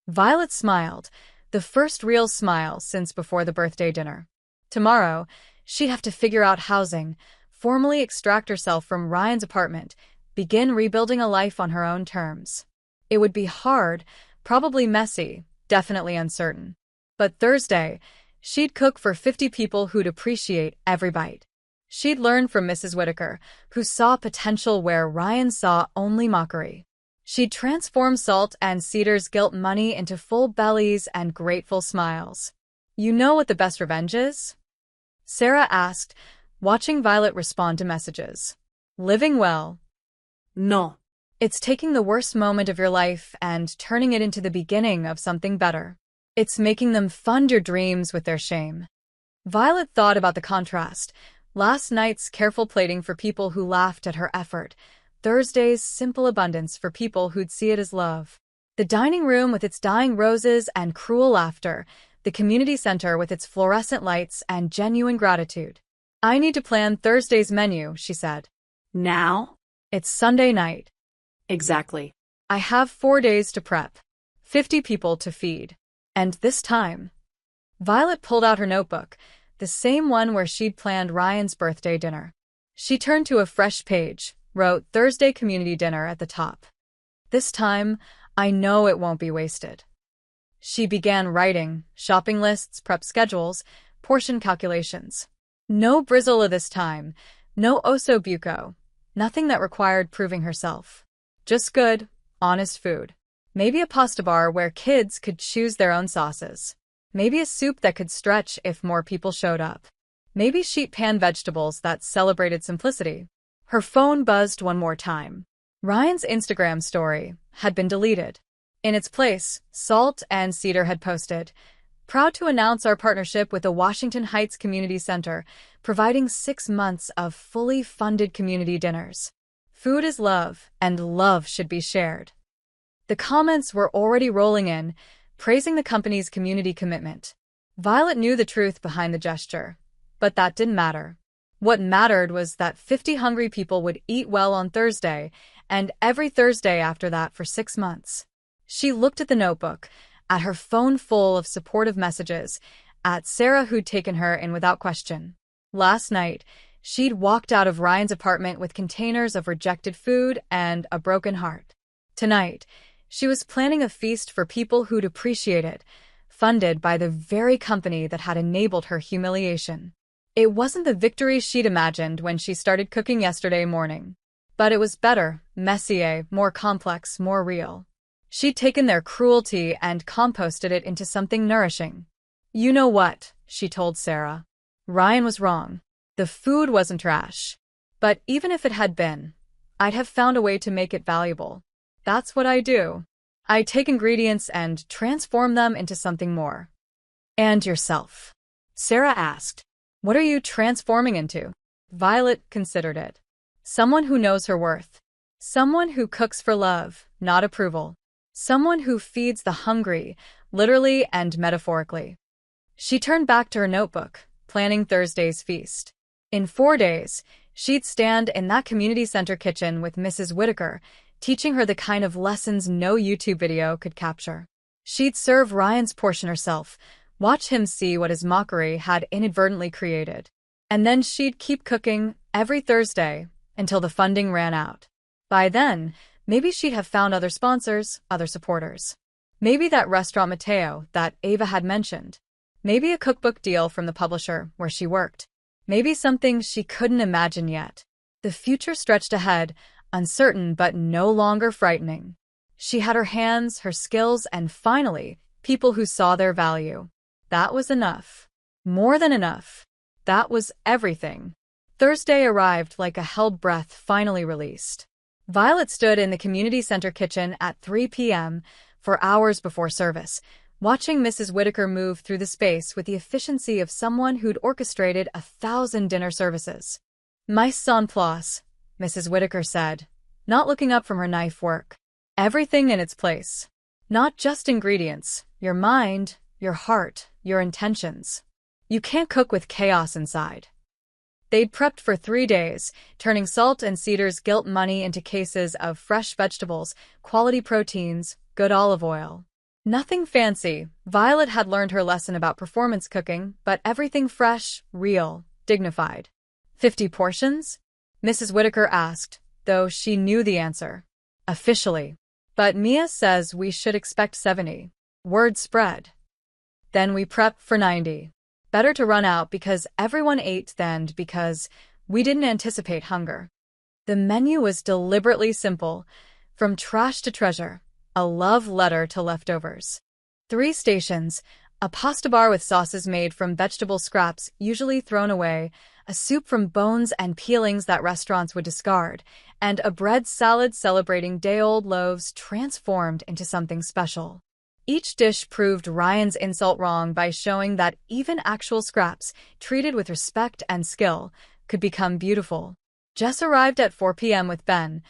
S1: Violet smiled, the first real smile since before the birthday dinner. Tomorrow, she'd have to figure out housing, formally extract herself from Ryan's apartment, begin rebuilding a life on her own terms. It would be hard, probably messy, definitely uncertain. But Thursday, she'd cook for 50 people who'd appreciate every bite. She'd learn from Mrs. Whitaker, who saw potential where Ryan saw only mockery. She'd transform Salt and Cedar's guilt money into full bellies and grateful smiles. You know what the best revenge is? Sarah asked, watching Violet respond to messages. Living well.
S2: No.
S1: It's taking the worst moment of your life and turning it into the beginning of something better. It's making them fund your dreams with their shame. Violet thought about the contrast. Last night's careful plating for people who laughed at her effort. Thursday's simple abundance for people who'd see it as love. The dining room with its dying roses and cruel laughter. The community center with its fluorescent lights and genuine gratitude. I need to plan Thursday's menu, she said.
S2: Now?
S1: It's Sunday night.
S2: Exactly.
S1: I have 4 days to prep. 50 people to feed. And this time. Violet pulled out her notebook, the same one where she'd planned Ryan's birthday dinner. She turned to a fresh page, wrote Thursday community dinner at the top. This time, I know it won't be wasted. She began writing, shopping lists, prep schedules, portion calculations. No Brizola this time, no osso buco, nothing that required proving herself. Just good, honest food. Maybe a pasta bar where kids could choose their own sauces. Maybe a soup that could stretch if more people showed up. Maybe sheet pan vegetables that celebrated simplicity. Her phone buzzed one more time. Ryan's Instagram story had been deleted. In its place, Salt and Cedar had posted, "Proud to announce our partnership with the Washington Heights Community Center, providing 6 months of fully funded community dinners. Food is love, and love should be shared." The comments were already rolling in, praising the company's community commitment. Violet knew the truth behind the gesture, but that didn't matter. What mattered was that 50 hungry people would eat well on Thursday, and every Thursday after that for 6 months. She looked at the notebook, at her phone full of supportive messages, at Sarah who'd taken her in without question. Last night, she'd walked out of Ryan's apartment with containers of rejected food and a broken heart. Tonight, she was planning a feast for people who'd appreciate it, funded by the very company that had enabled her humiliation. It wasn't the victory she'd imagined when she started cooking yesterday morning. But it was better, messier, more complex, more real. She'd taken their cruelty and composted it into something nourishing. You know what, she told Sarah. Ryan was wrong. The food wasn't trash. But even if it had been, I'd have found a way to make it valuable. That's what I do. I take ingredients and transform them into something more. And yourself? Sarah asked. What are you transforming into? Violet considered it. Someone who knows her worth. Someone who cooks for love, not approval. Someone who feeds the hungry, literally and metaphorically. She turned back to her notebook, planning Thursday's feast. In 4 days, she'd stand in that community center kitchen with Mrs. Whitaker, teaching her the kind of lessons no YouTube video could capture. She'd serve Ryan's portion herself, watch him see what his mockery had inadvertently created. And then she'd keep cooking every Thursday until the funding ran out. By then, maybe she'd have found other sponsors, other supporters. Maybe that restaurant Mateo that Ava had mentioned. Maybe a cookbook deal from the publisher where she worked. Maybe something she couldn't imagine yet. The future stretched ahead, uncertain but no longer frightening. She had her hands, her skills, and finally, people who saw their value. That was enough. More than enough. That was everything. Thursday arrived like a held breath finally released. Violet stood in the community center kitchen at 3 p.m. for hours before service, watching Mrs. Whitaker move through the space with the efficiency of someone who'd orchestrated 1,000 dinner services. Mise en place, Mrs. Whitaker said, not looking up from her knife work. Everything in its place. Not just ingredients, your mind, your heart, your intentions. You can't cook with chaos inside. They'd prepped for 3 days, turning salt and cedar's gilt money into cases of fresh vegetables, quality proteins, good olive oil. Nothing fancy. Violet had learned her lesson about performance cooking, but everything fresh, real, dignified. 50 portions? Mrs. Whitaker asked, though she knew the answer. Officially. But Mia says we should expect 70. Word spread. Then we prepped for 90. Better to run out because everyone ate than because we didn't anticipate hunger. The menu was deliberately simple, from trash to treasure, a love letter to leftovers. 3 stations, a pasta bar with sauces made from vegetable scraps usually thrown away, a soup from bones and peelings that restaurants would discard, and a bread salad celebrating day-old loaves transformed into something special. Each dish proved Ryan's insult wrong by showing that even actual scraps, treated with respect and skill, could become beautiful. Jess arrived at 4 p.m. with Ben,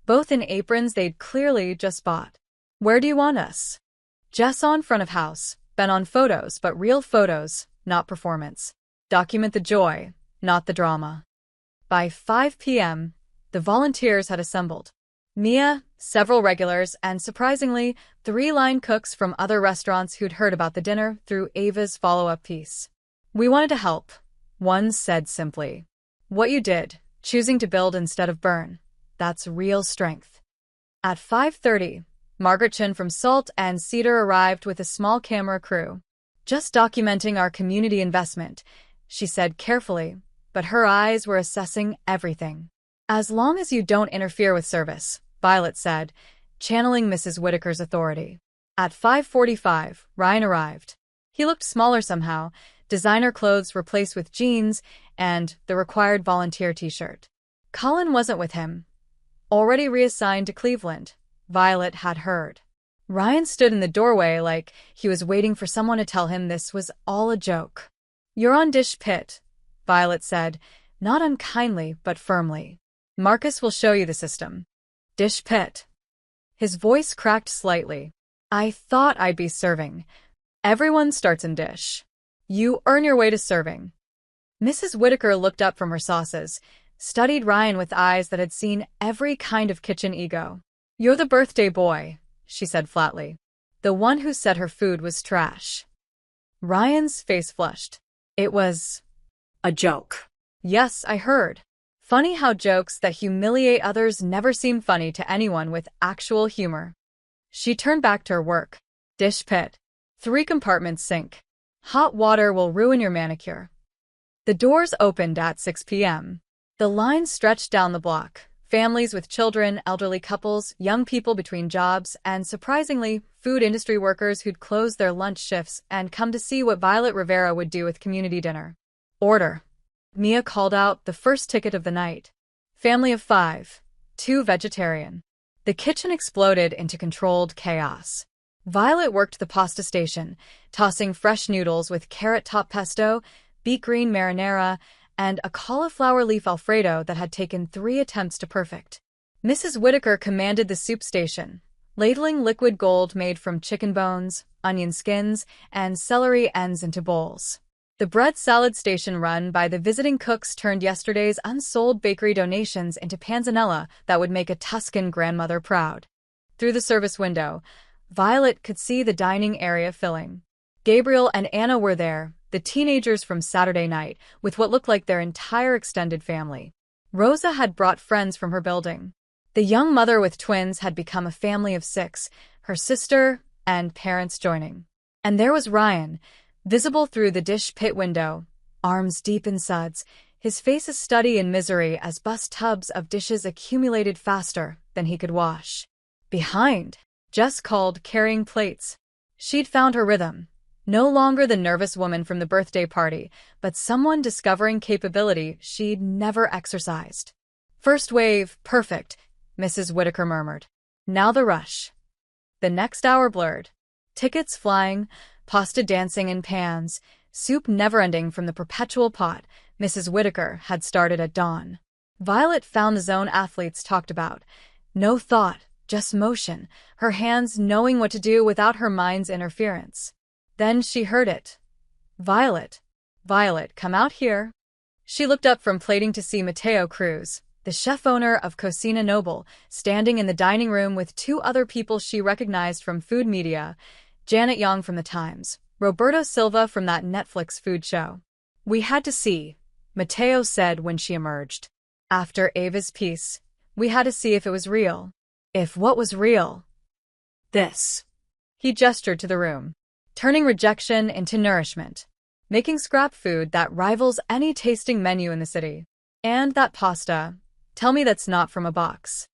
S1: both in aprons they'd clearly just bought. Where do you want us? Jess on front of house, Ben on photos, but real photos, not performance. Document the joy, not the drama. By 5 p.m., the volunteers had assembled. Mia, several regulars, and surprisingly, 3 line cooks from other restaurants who'd heard about the dinner through Ava's follow-up piece. We wanted to help, one said simply. What you did, choosing to build instead of burn, that's real strength. At 5:30, Margaret Chin from Salt and Cedar arrived with a small camera crew. Just documenting our community investment, she said carefully, but her eyes were assessing everything. As long as you don't interfere with service, Violet said, channeling Mrs. Whitaker's authority. At 5:45, Ryan arrived. He looked smaller somehow, designer clothes replaced with jeans, and the required volunteer t-shirt. Colin wasn't with him. Already reassigned to Cleveland, Violet had heard. Ryan stood in the doorway like he was waiting for someone to tell him this was all a joke. You're on dish pit, Violet said, not unkindly but firmly. Marcus will show you the system. Dish pit. His voice cracked slightly. I thought I'd be serving. Everyone starts in dish. You earn your way to serving. Mrs. Whitaker looked up from her sauces, studied Ryan with eyes that had seen every kind of kitchen ego. You're the birthday boy, she said flatly. The one who said her food was trash. Ryan's face flushed. It was
S2: A joke.
S1: Yes, I heard. Funny how jokes that humiliate others never seem funny to anyone with actual humor. She turned back to her work. Dish pit. 3-compartment sink. Hot water will ruin your manicure. The doors opened at 6 p.m. The lines stretched down the block. Families with children, elderly couples, young people between jobs, and surprisingly, food industry workers who'd closed their lunch shifts and come to see what Violet Rivera would do with community dinner. Order. Mia called out, the first ticket of the night. Family of 5. 2 vegetarian. The kitchen exploded into controlled chaos. Violet worked the pasta station, tossing fresh noodles with carrot top pesto, beet green marinara, and a cauliflower leaf Alfredo that had taken 3 attempts to perfect. Mrs. Whitaker commanded the soup station, ladling liquid gold made from chicken bones, onion skins, and celery ends into bowls. The bread salad station run by the visiting cooks turned yesterday's unsold bakery donations into panzanella that would make a Tuscan grandmother proud. Through the service window, Violet could see the dining area filling. Gabriel and Anna were there, the teenagers from Saturday night, with what looked like their entire extended family. Rosa had brought friends from her building. The young mother with twins had become a family of 6, her sister and parents joining. And there was Ryan, visible through the dish pit window, arms deep in suds, his face a study in misery as bus tubs of dishes accumulated faster than he could wash. Behind, Jess called, carrying plates. She'd found her rhythm. No longer the nervous woman from the birthday party, but someone discovering capability she'd never exercised. First wave, perfect, Mrs. Whitaker murmured. Now the rush. The next hour blurred. Tickets flying, pasta dancing in pans, soup never-ending from the perpetual pot Mrs. Whitaker had started at dawn. Violet found the zone athletes talked about. No thought, just motion, her hands knowing what to do without her mind's interference. Then she heard it. Violet. Violet, come out here. She looked up from plating to see Mateo Cruz, the chef-owner of Cocina Noble, standing in the dining room with 2 other people she recognized from food media, Janet Young from The Times, Roberto Silva from that Netflix food show. We had to see, Mateo said when she emerged. After Ava's piece, we had to see if it was real. If what was real? This. He gestured to the room. Turning rejection into nourishment. Making scrap food that rivals any tasting menu in the city. And that pasta. Tell me that's not from a box.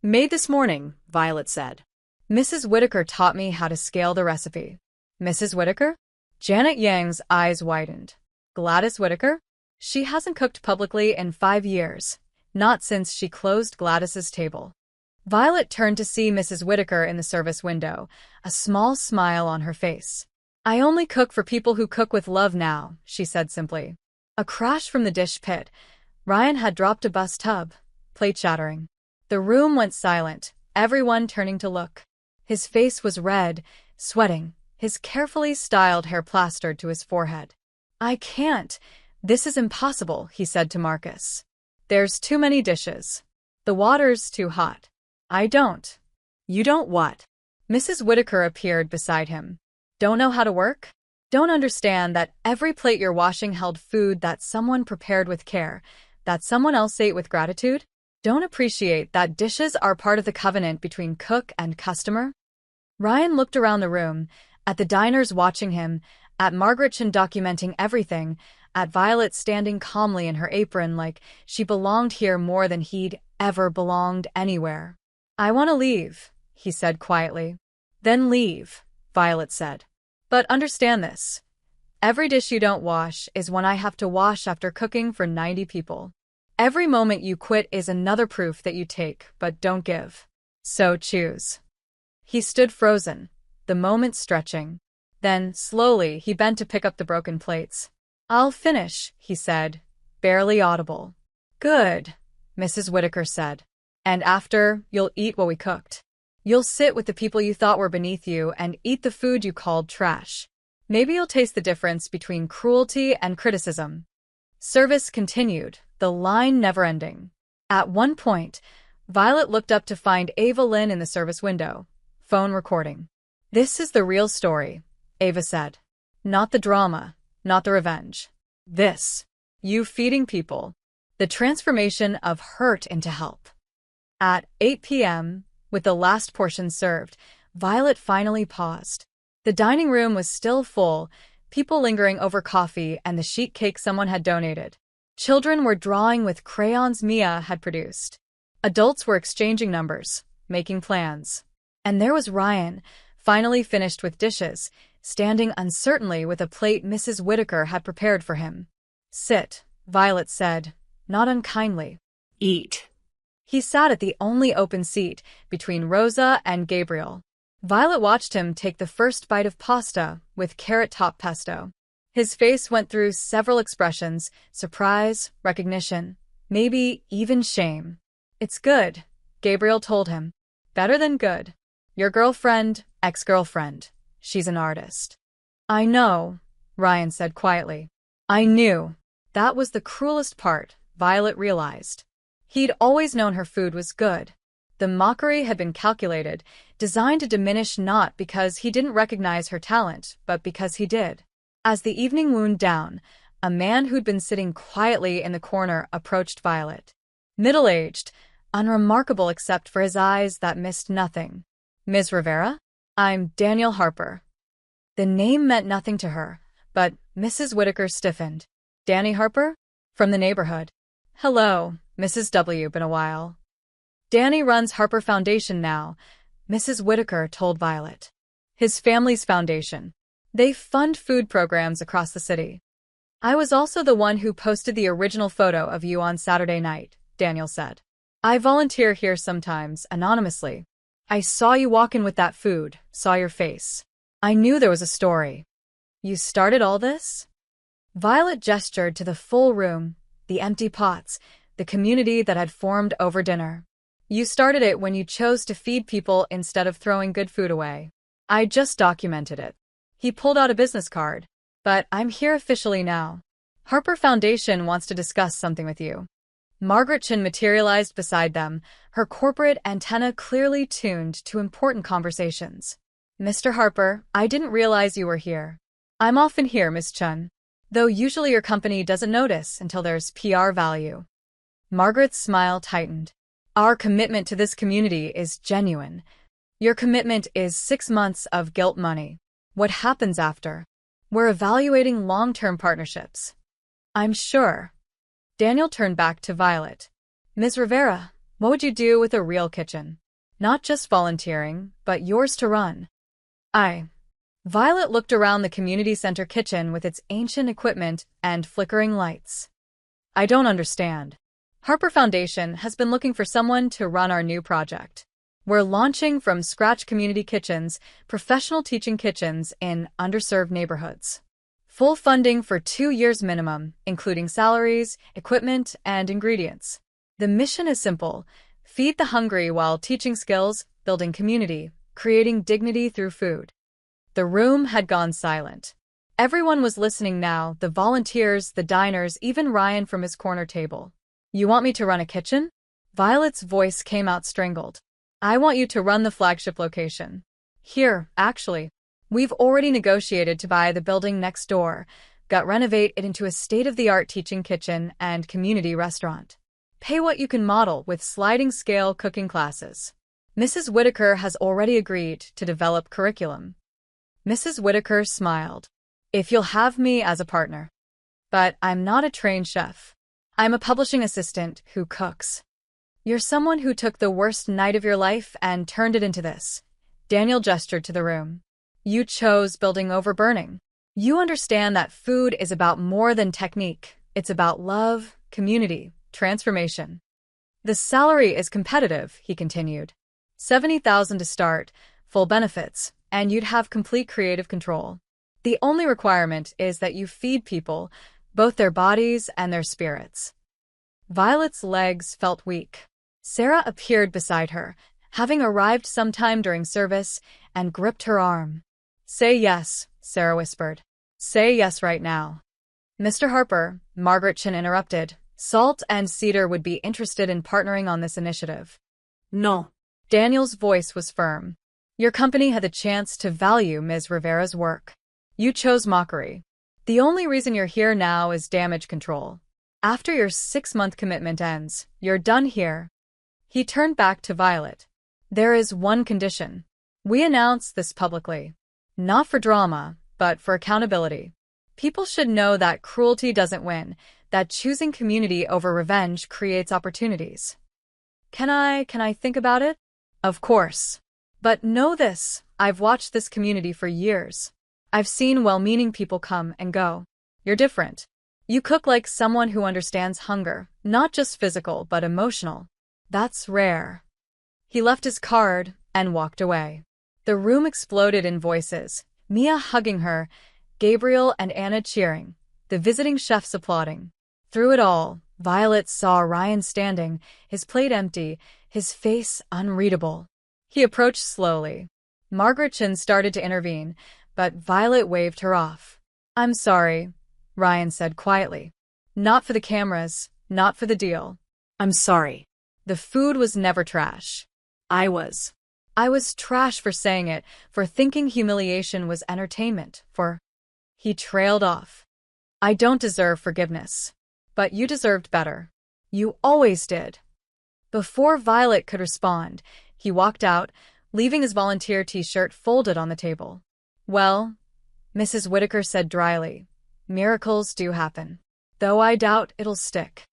S2: Made this morning, Violet said.
S1: Mrs. Whitaker taught me how to scale the recipe. Mrs. Whitaker? Janet Yang's eyes widened. Gladys Whitaker? She hasn't cooked publicly in 5 years. Not since she closed Gladys's table. Violet turned to see Mrs. Whitaker in the service window, a small smile on her face. I only cook for people who cook with love now, she said simply. A crash from the dish pit. Ryan had dropped a bus tub, plate shattering. The room went silent, everyone turning to look. His face was red, sweating, his carefully styled hair plastered to his forehead. I can't. This is impossible, he said to Marcus. There's too many dishes. The water's too hot. I don't.
S2: You don't what?
S1: Mrs. Whitaker appeared beside him. Don't know how to work? Don't understand that every plate you're washing held food that someone prepared with care, that someone else ate with gratitude? Don't appreciate that dishes are part of the covenant between cook and customer? Ryan looked around the room, at the diners watching him, at Margaretchen documenting everything, at Violet standing calmly in her apron like she belonged here more than he'd ever belonged anywhere. I want to leave, he said quietly. Then leave, Violet said. But understand this. Every dish you don't wash is one I have to wash after cooking for 90 people. Every moment you quit is another proof that you take but don't give. So choose. He stood frozen, the moment stretching. Then, slowly, he bent to pick up the broken plates. I'll finish, he said, barely audible. Good, Mrs. Whitaker said. And after, you'll eat what we cooked. You'll sit with the people you thought were beneath you and eat the food you called trash. Maybe you'll taste the difference between cruelty and criticism. Service continued, the line never ending. At one point, Violet looked up to find Ava Lynn in the service window, phone recording. This is the real story, Ava said. Not the drama, not the revenge. This. You feeding people. the transformation of hurt into help. At 8 p.m., with the last portion served, Violet finally paused. The dining room was still full, people lingering over coffee and the sheet cake someone had donated. Children were drawing with crayons Mia had produced. Adults were exchanging numbers, making plans. And there was Ryan, finally finished with dishes, standing uncertainly with a plate Mrs. Whitaker had prepared for him. "Sit," Violet said, not unkindly.
S2: "Eat."
S1: He sat at the only open seat between Rosa and Gabriel. Violet watched him take the first bite of pasta with carrot-top pesto. His face went through several expressions: surprise, recognition, maybe even shame. "It's good," Gabriel told him. "Better than good. Your girlfriend, ex-girlfriend. She's an artist." "I know," Ryan said quietly. "I knew." That was the cruelest part, Violet realized. He'd always known her food was good. The mockery had been calculated, designed to diminish not because he didn't recognize her talent, but because he did. As the evening wound down, a man who'd been sitting quietly in the corner approached Violet. Middle-aged, unremarkable except for his eyes that missed nothing. "Ms. Rivera? I'm Daniel Harper." The name meant nothing to her, but Mrs. Whitaker stiffened. "Danny Harper? From the neighborhood." "Hello, Mrs. W. Been a while." "Danny runs Harper Foundation now," Mrs. Whitaker told Violet. "His family's foundation. They fund food programs across the city." "I was also the one who posted the original photo of you on Saturday night," Daniel said. "I volunteer here sometimes, anonymously. I saw you walk in with that food, saw your face. I knew there was a story." "You started all this?" Violet gestured to the full room, the empty pots, the community that had formed over dinner. "You started it when you chose to feed people instead of throwing good food away. I just documented it." He pulled out a business card. "But I'm here officially now. Harper Foundation wants to discuss something with you." Margaret Chin materialized beside them, her corporate antenna clearly tuned to important conversations. "Mr. Harper, I didn't realize you were here." "I'm often here, Miss Chun. Though usually your company doesn't notice until there's PR value." Margaret's smile tightened. "Our commitment to this community is genuine. Your commitment is 6 months of guilt money. What happens after? We're evaluating long-term partnerships." "I'm sure." Daniel turned back to Violet. "Ms. Rivera, what would you do with a real kitchen? Not just volunteering, but yours to run." Violet looked around the community center kitchen with its ancient equipment and flickering lights. "I don't understand. Harper Foundation has been looking for someone to run our new project. We're launching from scratch community kitchens, professional teaching kitchens in underserved neighborhoods. Full funding for 2 years minimum, including salaries, equipment, and ingredients. The mission is simple: feed the hungry while teaching skills, building community, creating dignity through food." The room had gone silent. Everyone was listening now, the volunteers, the diners, even Ryan from his corner table. "You want me to run a kitchen?" Violet's voice came out strangled. "I want you to run the flagship location. Here, actually. We've already negotiated to buy the building next door, renovate it into a state-of-the-art teaching kitchen and community restaurant. Pay what you can model with sliding-scale cooking classes. Mrs. Whitaker has already agreed to develop curriculum." Mrs. Whitaker smiled. "If you'll have me as a partner. But I'm not a trained chef. I'm a publishing assistant who cooks." "You're someone who took the worst night of your life and turned it into this." Daniel gestured to the room. "You chose building over burning. You understand that food is about more than technique. It's about love, community, transformation." "The salary is competitive," he continued. $70,000 to start, full benefits, and you'd have complete creative control. The only requirement is that you feed people, both their bodies and their spirits." Violet's legs felt weak. Sarah appeared beside her, having arrived sometime during service, and gripped her arm. "Say yes," Sarah whispered. "Say yes right now." "Mr. Harper," Margaret Chin interrupted, "Salt and Cedar would be interested in partnering on this initiative."
S2: "No."
S1: Daniel's voice was firm. "Your company had the chance to value Ms. Rivera's work. You chose mockery. The only reason you're here now is damage control." After your 6-month commitment ends, you're done here. He turned back to Violet. There is one condition. We announce this publicly. Not for drama, but for accountability. People should know that cruelty doesn't win, that choosing community over revenge creates opportunities. Can I think about it? Of course. But know this, I've watched this community for years. I've seen well-meaning people come and go. You're different. You cook like someone who understands hunger, not just physical but emotional. That's rare. He left his card and walked away. The room exploded in voices, Mia hugging her, Gabriel and Anna cheering, the visiting chefs applauding. Through it all, Violet saw Ryan standing, his plate empty, his face unreadable. He approached slowly. Margaretchen started to intervene, but Violet waved her off. I'm sorry, Ryan said quietly. Not for the cameras, not for the deal.
S2: I'm sorry.
S1: The food was never trash.
S2: I was.
S1: I was trash for saying it, for thinking humiliation was entertainment, for... He trailed off. I don't deserve forgiveness. But you deserved better. You always did. Before Violet could respond, he walked out, leaving his volunteer t-shirt folded on the table. Well, Mrs. Whitaker said dryly, miracles do happen. Though I doubt it'll stick.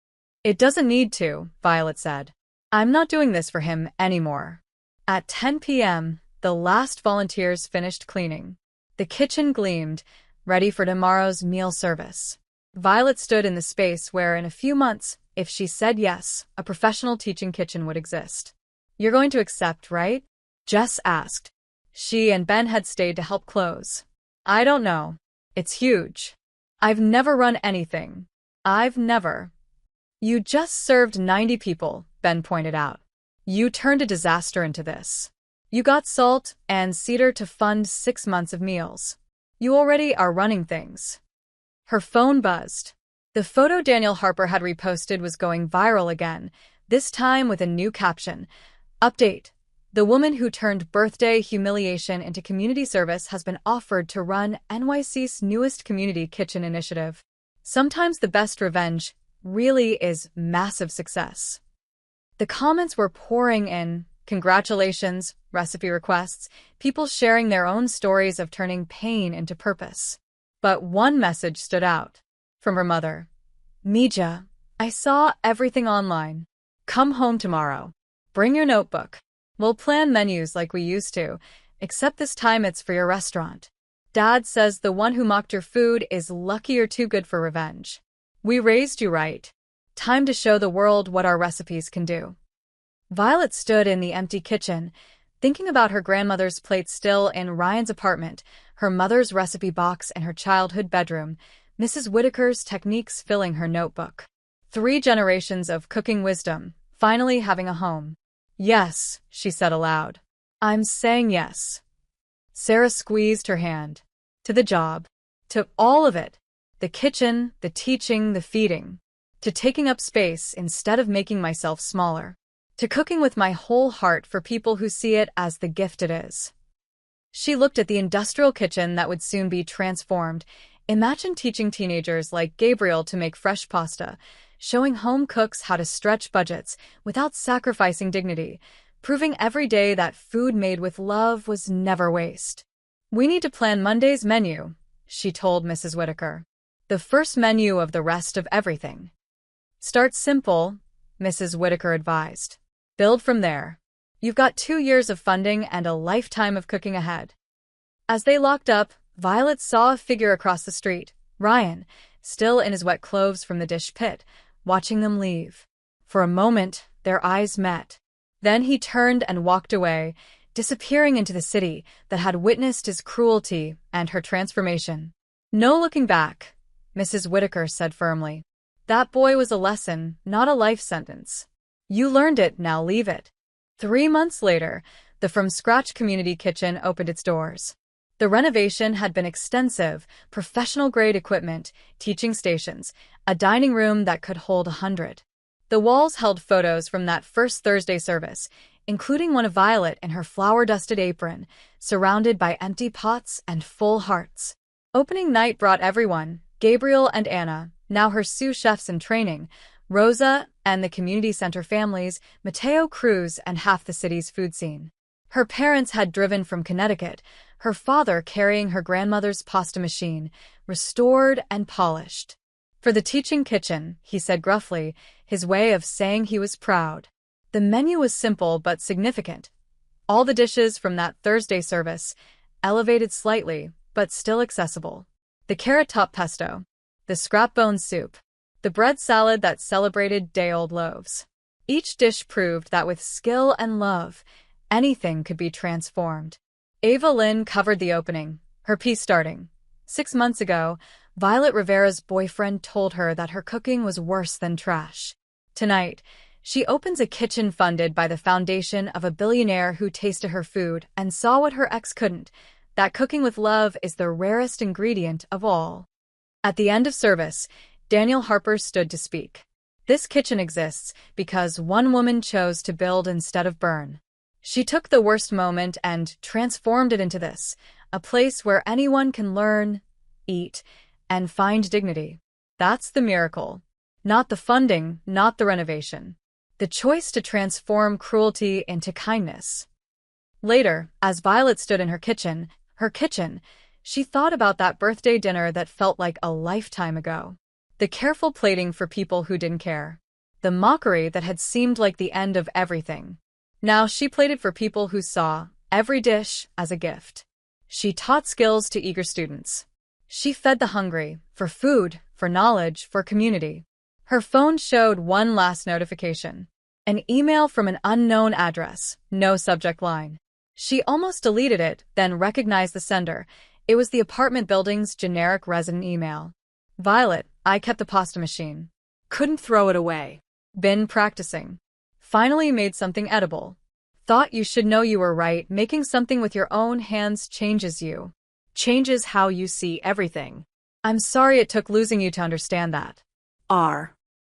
S1: It doesn't need to, Violet said. I'm not doing this for him anymore. At 10 p.m., the last volunteers finished cleaning. The kitchen gleamed, ready for tomorrow's meal service. Violet stood in the space where, in a few months, if she said yes, a professional teaching kitchen would exist. You're going to accept, right? Jess asked. She and Ben had stayed to help close. I don't know. It's huge. I've never run anything. I've never. You just served 90 people, Ben pointed out. You turned a disaster into this. You got Salt and Cedar to fund 6 months of meals. You already are running things. Her phone buzzed. The photo Daniel Harper had reposted was going viral again, this time with a new caption. Update. The woman who turned birthday humiliation into community service has been offered to run NYC's newest community kitchen initiative. Sometimes the best revenge really is massive success. The comments were pouring in. Congratulations, recipe requests, people sharing their own stories of turning pain into purpose. But one message stood out. From her mother. Mija, I saw everything online. Come home tomorrow. Bring your notebook. We'll plan menus like we used to, except this time it's for your restaurant. Dad says the one who mocked your food is lucky or too good for revenge. We raised you right. Time to show the world what our recipes can do. Violet stood in the empty kitchen, thinking about her grandmother's plate still in Ryan's apartment, her mother's recipe box in her childhood bedroom, Mrs. Whitaker's techniques filling her notebook. 3 generations of cooking wisdom, finally having a home. Yes, she said aloud. I'm saying yes. Sarah squeezed her hand. To the job. To all of it. The kitchen, the teaching, the feeding. To taking up space instead of making myself smaller. To cooking with my whole heart for people who see it as the gift it is. She looked at the industrial kitchen that would soon be transformed. Imagine teaching teenagers like Gabriel to make fresh pasta, showing home cooks how to stretch budgets without sacrificing dignity, proving every day that food made with love was never waste. We need to plan Monday's menu, she told Mrs. Whitaker. The first menu of the rest of everything. Start simple, Mrs. Whitaker advised. Build from there. You've got 2 years of funding and a lifetime of cooking ahead. As they locked up, Violet saw a figure across the street, Ryan, still in his wet clothes from the dish pit, watching them leave. For a moment, their eyes met. Then he turned and walked away, disappearing into the city that had witnessed his cruelty and her transformation. No looking back, Mrs. Whitaker said firmly. That boy was a lesson, not a life sentence. You learned it, now leave it. 3 months later, the From Scratch Community Kitchen opened its doors. The renovation had been extensive, professional-grade equipment, teaching stations, a dining room that could hold 100. The walls held photos from that first Thursday service, including one of Violet in her flour-dusted apron, surrounded by empty pots and full hearts. Opening night brought everyone, Gabriel and Anna, Now her sous chefs in training, Rosa and the community center families, Mateo Cruz and half the city's food scene. Her parents had driven from Connecticut, her father carrying her grandmother's pasta machine, restored and polished. For the teaching kitchen, he said gruffly, his way of saying he was proud. The menu was simple but significant. All the dishes from that Thursday service, elevated slightly, but still accessible. The carrot top pesto, the scrap bone soup, the bread salad that celebrated day-old loaves. Each dish proved that with skill and love, anything could be transformed. Ava Lynn covered the opening, her piece starting. 6 months ago, Violet Rivera's boyfriend told her that her cooking was worse than trash. Tonight, she opens a kitchen funded by the foundation of a billionaire who tasted her food and saw what her ex couldn't, that cooking with love is the rarest ingredient of all. At the end of service, Daniel Harper stood to speak. This kitchen exists because one woman chose to build instead of burn. She took the worst moment and transformed it into this, a place where anyone can learn, eat, and find dignity. That's the miracle. Not the funding, not the renovation. The choice to transform cruelty into kindness. Later, as Violet stood in her kitchen, she thought about that birthday dinner that felt like a lifetime ago. The careful plating for people who didn't care. The mockery that had seemed like the end of everything. Now she plated for people who saw every dish as a gift. She taught skills to eager students. She fed the hungry, for food, for knowledge, for community. Her phone showed one last notification. An email from an unknown address, no subject line. She almost deleted it, then recognized the sender. It was the apartment building's generic resident email. Violet, I kept the pasta machine.
S2: Couldn't throw it away.
S1: Been practicing. Finally made something edible. Thought you should know you were right. Making something with your own hands changes you.
S2: Changes how you see everything.
S1: I'm sorry it took losing you to understand that.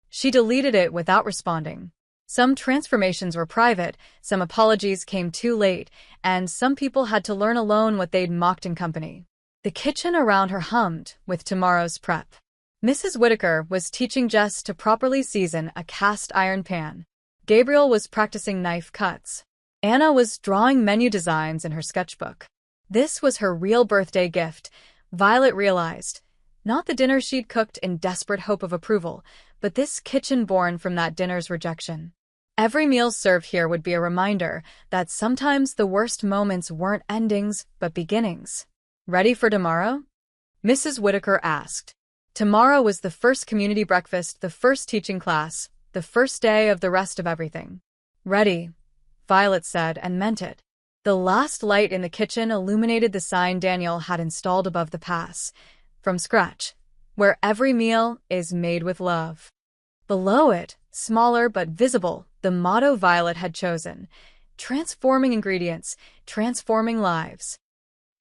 S1: She deleted it without responding. Some transformations were private, some apologies came too late, and some people had to learn alone what they'd mocked in company. The kitchen around her hummed with tomorrow's prep. Mrs. Whitaker was teaching Jess to properly season a cast iron pan. Gabriel was practicing knife cuts. Anna was drawing menu designs in her sketchbook. This was her real birthday gift, Violet realized. Not the dinner she'd cooked in desperate hope of approval, but this kitchen born from that dinner's rejection. Every meal served here would be a reminder that sometimes the worst moments weren't endings, but beginnings. Ready for tomorrow? Mrs. Whitaker asked. Tomorrow was the first community breakfast, the first teaching class, the first day of the rest of everything. Ready, Violet said and meant it. The last light in the kitchen illuminated the sign Daniel had installed above the pass. From scratch, where every meal is made with love. Below it, smaller but visible, the motto Violet had chosen. Transforming ingredients, transforming lives.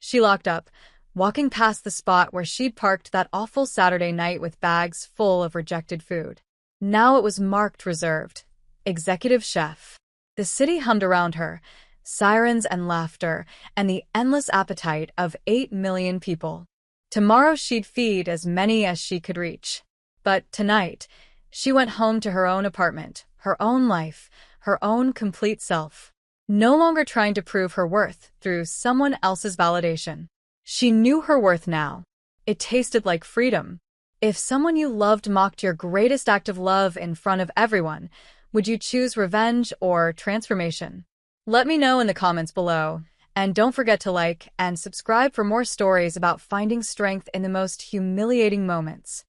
S1: She locked up, walking past the spot where she'd parked that awful Saturday night with bags full of rejected food. Now it was marked reserved. Executive chef. The city hummed around her, sirens and laughter, and the endless appetite of 8 million people. Tomorrow she'd feed as many as she could reach. But tonight, she went home to her own apartment, her own life, her own complete self. No longer trying to prove her worth through someone else's validation. She knew her worth now. It tasted like freedom. If someone you loved mocked your greatest act of love in front of everyone, would you choose revenge or transformation? Let me know in the comments below. And don't forget to like and subscribe for more stories about finding strength in the most humiliating moments.